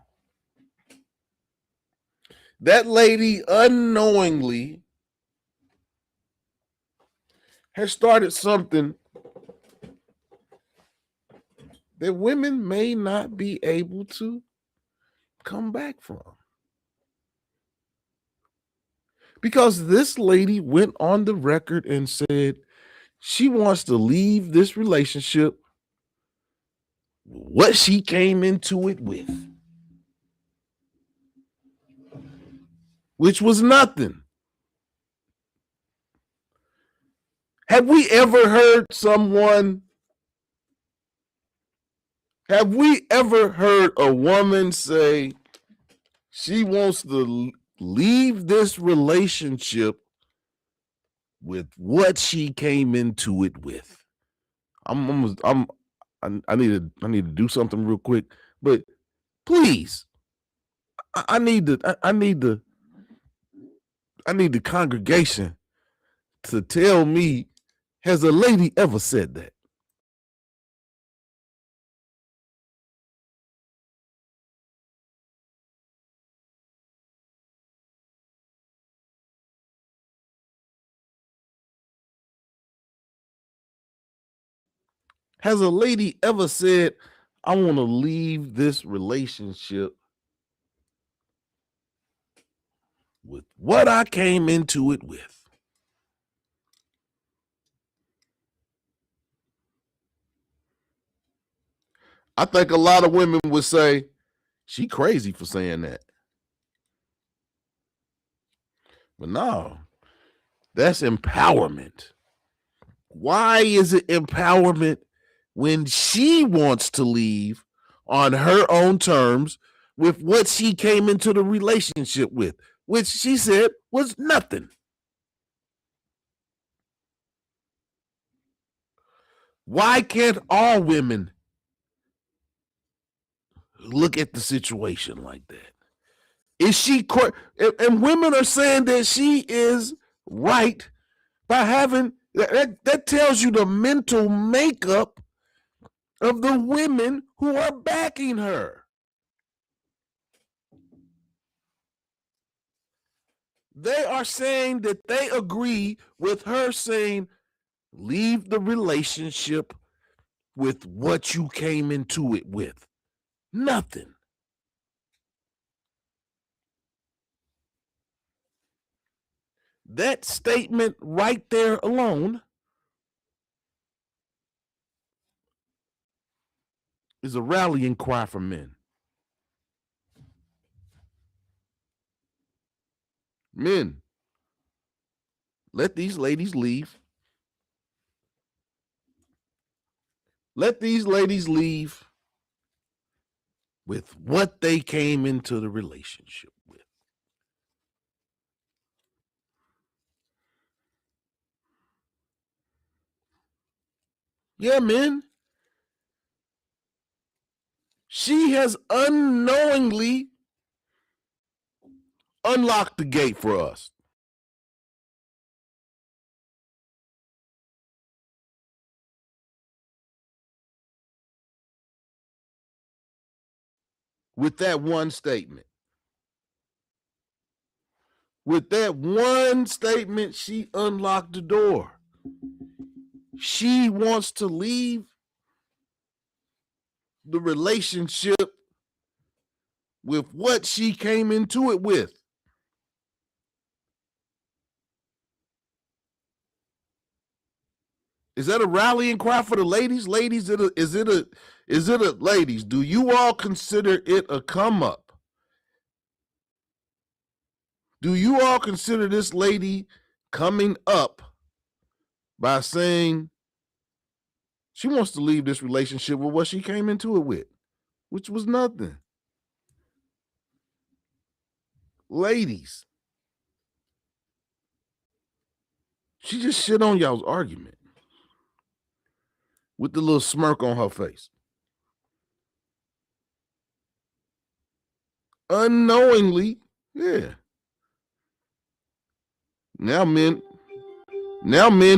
That lady unknowingly has started something that women may not be able to come back from. Because this lady went on the record and said she wants to leave this relationship what she came into it with, which was nothing. Have we ever heard a woman say she wants to leave this relationship with what she came into it with. I need to do something real quick, but please, I need the congregation to tell me, has a lady ever said that? Has a lady ever said, I want to leave this relationship with what I came into it with? I think a lot of women would say, she crazy for saying that. But no, that's empowerment. Why is it empowerment when she wants to leave on her own terms with what she came into the relationship with, which she said was nothing? Why can't all women look at the situation like that? Is she and women are saying that she is right by having that tells you the mental makeup of the women who are backing her. They are saying that they agree with her saying, leave the relationship with what you came into it with. Nothing. That statement right there alone is a rallying cry for men. Men, let these ladies leave. Let these ladies leave with what they came into the relationship with. Yeah, men. She has unknowingly unlocked the gate for us. With that one statement. With that one statement, she unlocked the door. She wants to leave the relationship with what she came into it with. Is that a rallying cry for the ladies? Ladies, is it a ladies, do you all consider it a come up? Do you all consider this lady coming up by saying she wants to leave this relationship with what she came into it with, which was nothing? Ladies, she just shit on y'all's argument with the little smirk on her face. Unknowingly, yeah. Now men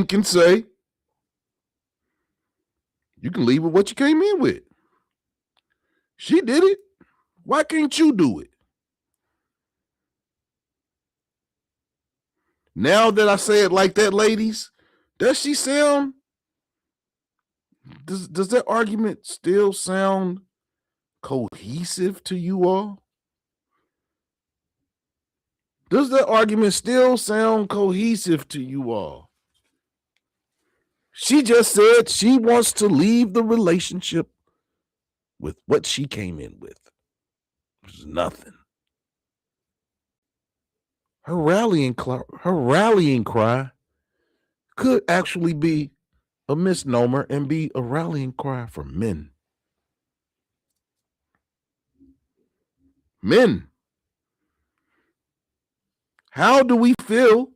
can say, you can leave with what you came in with. She did it. Why can't you do it? Now that I say it like that, ladies, does she sound, does that argument still sound cohesive to you all? Does that argument still sound cohesive to you all? She just said she wants to leave the relationship with what she came in with. There's nothing. Her rallying cry could actually be a misnomer and be a rallying cry for men. Men, how do we feel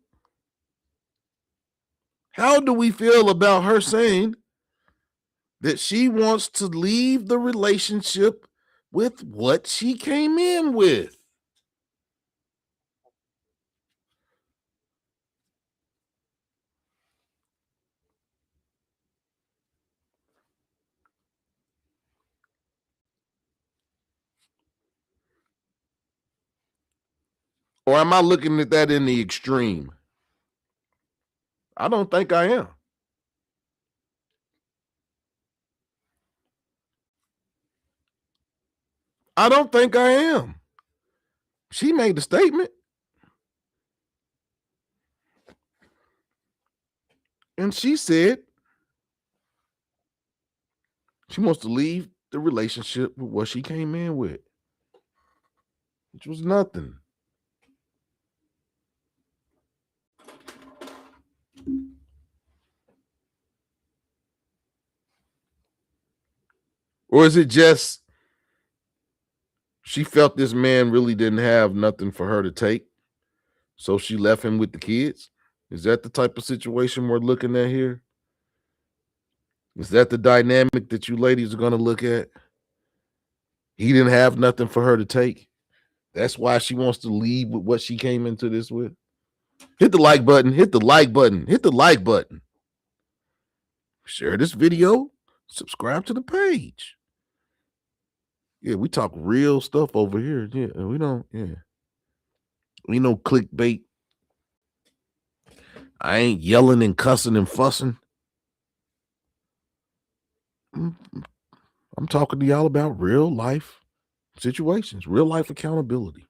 How do we feel about her saying that she wants to leave the relationship with what she came in with? Or am I looking at that in the extreme? I don't think I am. I don't think I am. She made the statement. And she said she wants to leave the relationship with what she came in with, which was nothing. Or is it just she felt this man really didn't have nothing for her to take, so she left him with the kids? Is that the type of situation we're looking at here? Is that the dynamic that you ladies are going to look at? He didn't have nothing for her to take. That's why she wants to leave with what she came into this with. Hit the like button. Hit the like button. Hit the like button. Share this video. Subscribe to the page. Yeah, we talk real stuff over here. Yeah, we don't. Yeah, we no clickbait. I ain't yelling and cussing and fussing. I'm talking to y'all about real life situations, real life accountability.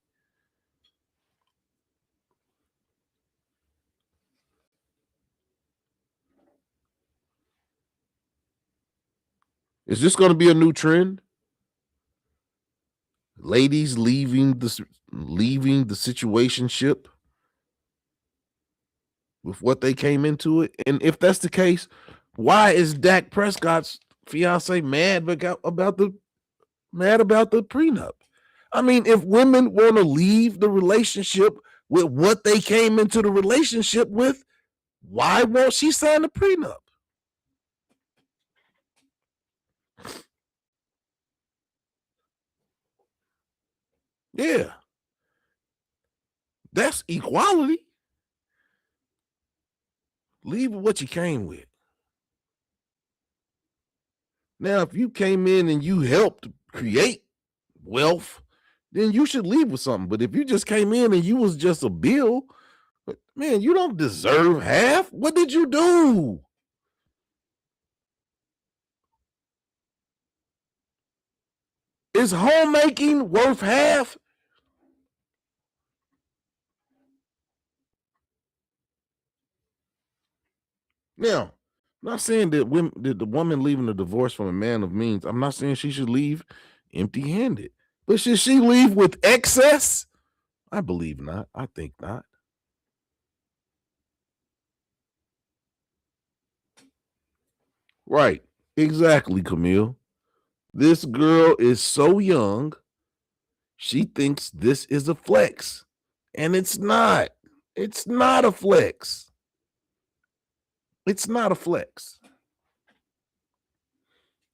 Is this going to be a new trend? Ladies leaving the situationship with what they came into it? And if that's the case, why is Dak Prescott's fiance mad about the prenup? I mean, if women want to leave the relationship with what they came into the relationship with, why won't she sign the prenup? Yeah. That's equality. Leave what you came with. Now, if you came in and you helped create wealth, then you should leave with something. But if you just came in and you was just a bill, man, you don't deserve half. What did you do? Is homemaking worth half? Now, I'm not saying that the woman leaving a divorce from a man of means, I'm not saying she should leave empty-handed. But should she leave with excess? I believe not. I think not. Right. Exactly, Camille. This girl is so young, she thinks this is a flex. And it's not. It's not a flex. It's not a flex.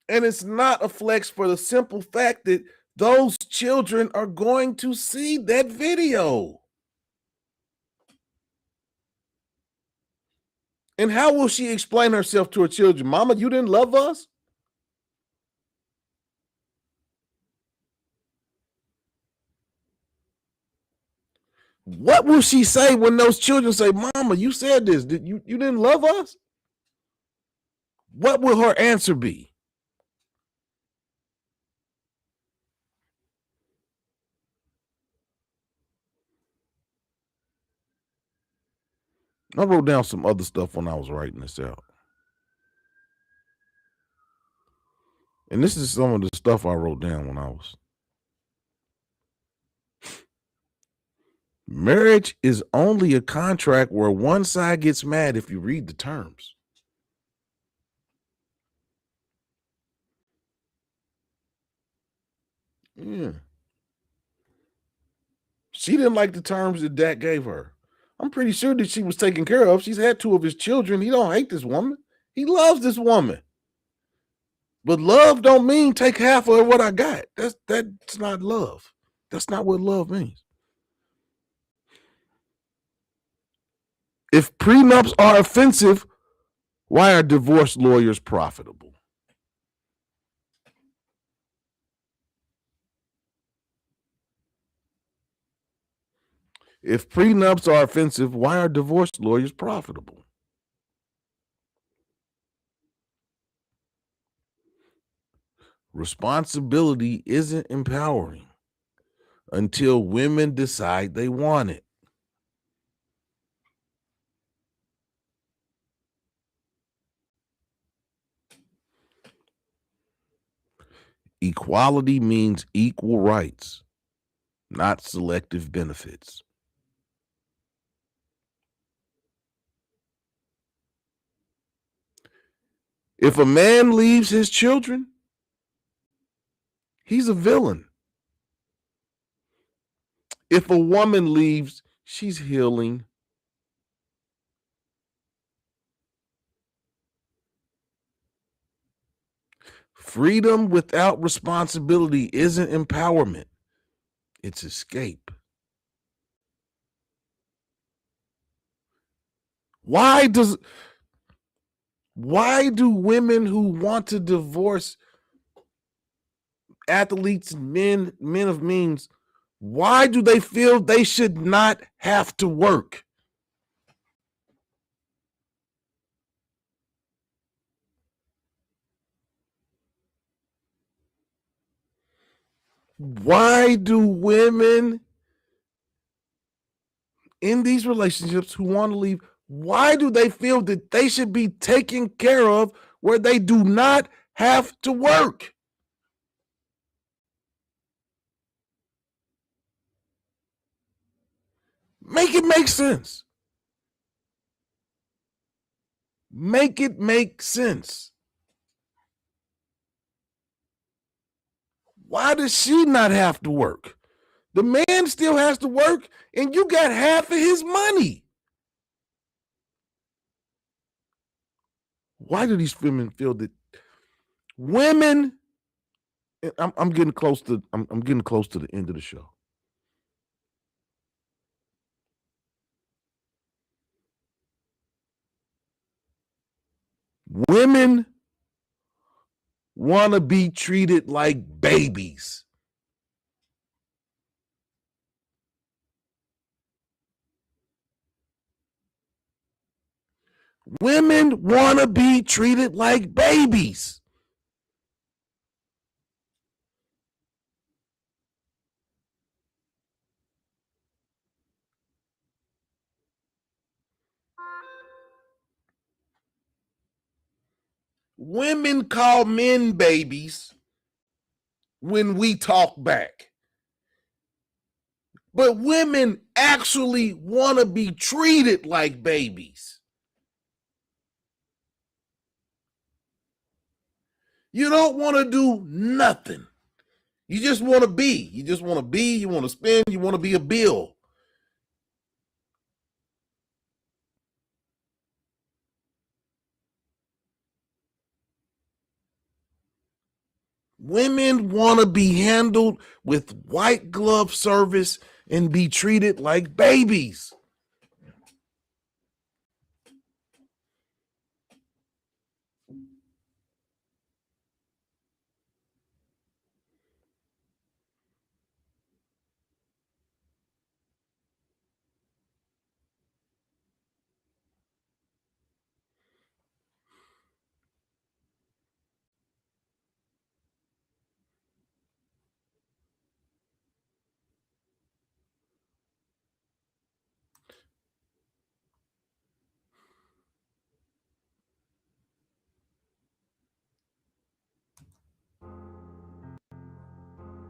And it's not a flex for the simple fact that those children are going to see that video. And how will she explain herself to her children? Mama, you didn't love us? What will she say when those children say, Mama, you said this. You didn't love us? What will her answer be? I wrote down some other stuff when I was writing this out. And this is some of the stuff I wrote down when I was. Marriage is only a contract where one side gets mad if you read the terms. Yeah. She didn't like the terms that Dak gave her. I'm pretty sure that she was taken care of. She's had 2 of his children. He don't hate this woman. He loves this woman. But love don't mean take half of what I got. That's not love. That's not what love means. If prenups are offensive, why are divorce lawyers profitable? If prenups are offensive, why are divorce lawyers profitable? Responsibility isn't empowering until women decide they want it. Equality means equal rights, not selective benefits. If a man leaves his children, he's a villain. If a woman leaves, she's healing. Freedom without responsibility isn't empowerment, it's escape. Why do women who want to divorce athletes, men of means, why do they feel they should not have to work? Why do women in these relationships who want to leave, why do they feel that they should be taken care of where they do not have to work? Make it make sense. Make it make sense. Why does she not have to work? The man still has to work, and you got half of his money. Why do these women feel that women? I'm getting close to. I'm getting close to the end of the show. Women want to be treated like babies. Women want to be treated like babies. Women call men babies when we talk back. But women actually want to be treated like babies. You don't want to do nothing. You just want to be. You just want to be. You want to spend. You want to be a bill. Women want to be handled with white glove service and be treated like babies.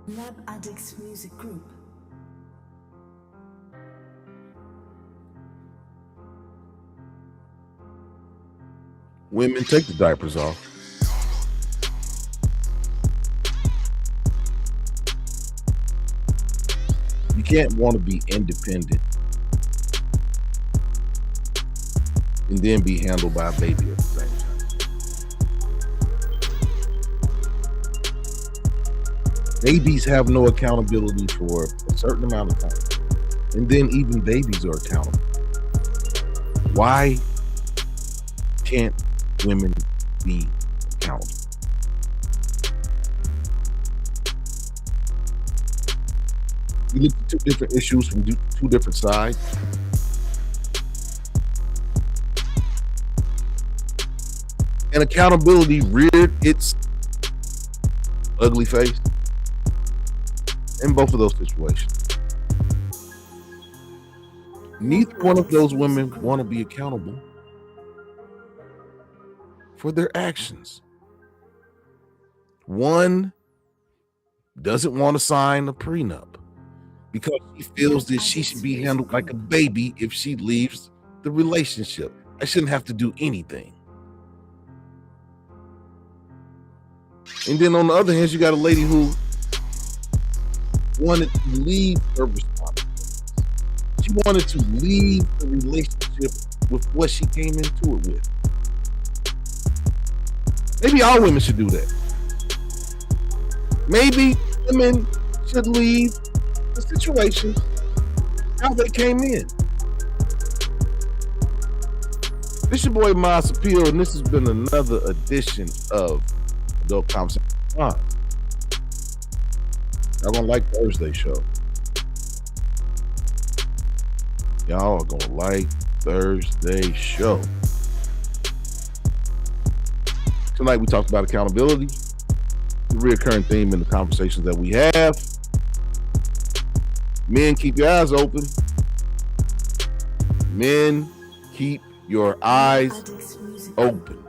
Lab Addicts Music Group. Women, take the diapers off. You can't want to be independent and then be handled by a baby at the same time. Babies have no accountability for a certain amount of time. And then even babies are accountable. Why can't women be accountable? We look at two different issues from two different sides. And accountability reared its ugly face in both of those situations. Neither one of those women want to be accountable for their actions. One doesn't want to sign a prenup because she feels that she should be handled like a baby if she leaves the relationship. I shouldn't have to do anything. And then on the other hand, you got a lady who wanted to leave her responsibilities. She wanted to leave the relationship with what she came into it with. Maybe all women should do that. Maybe women should leave the situation how they came in. This your boy Mas Appeal, and this has been another edition of Adult Conversation. Y'all gonna like Thursday show. Y'all are gonna like Thursday show. Tonight we talked about accountability, the reoccurring theme in the conversations that we have. Men, keep your eyes open. Men, keep your eyes open.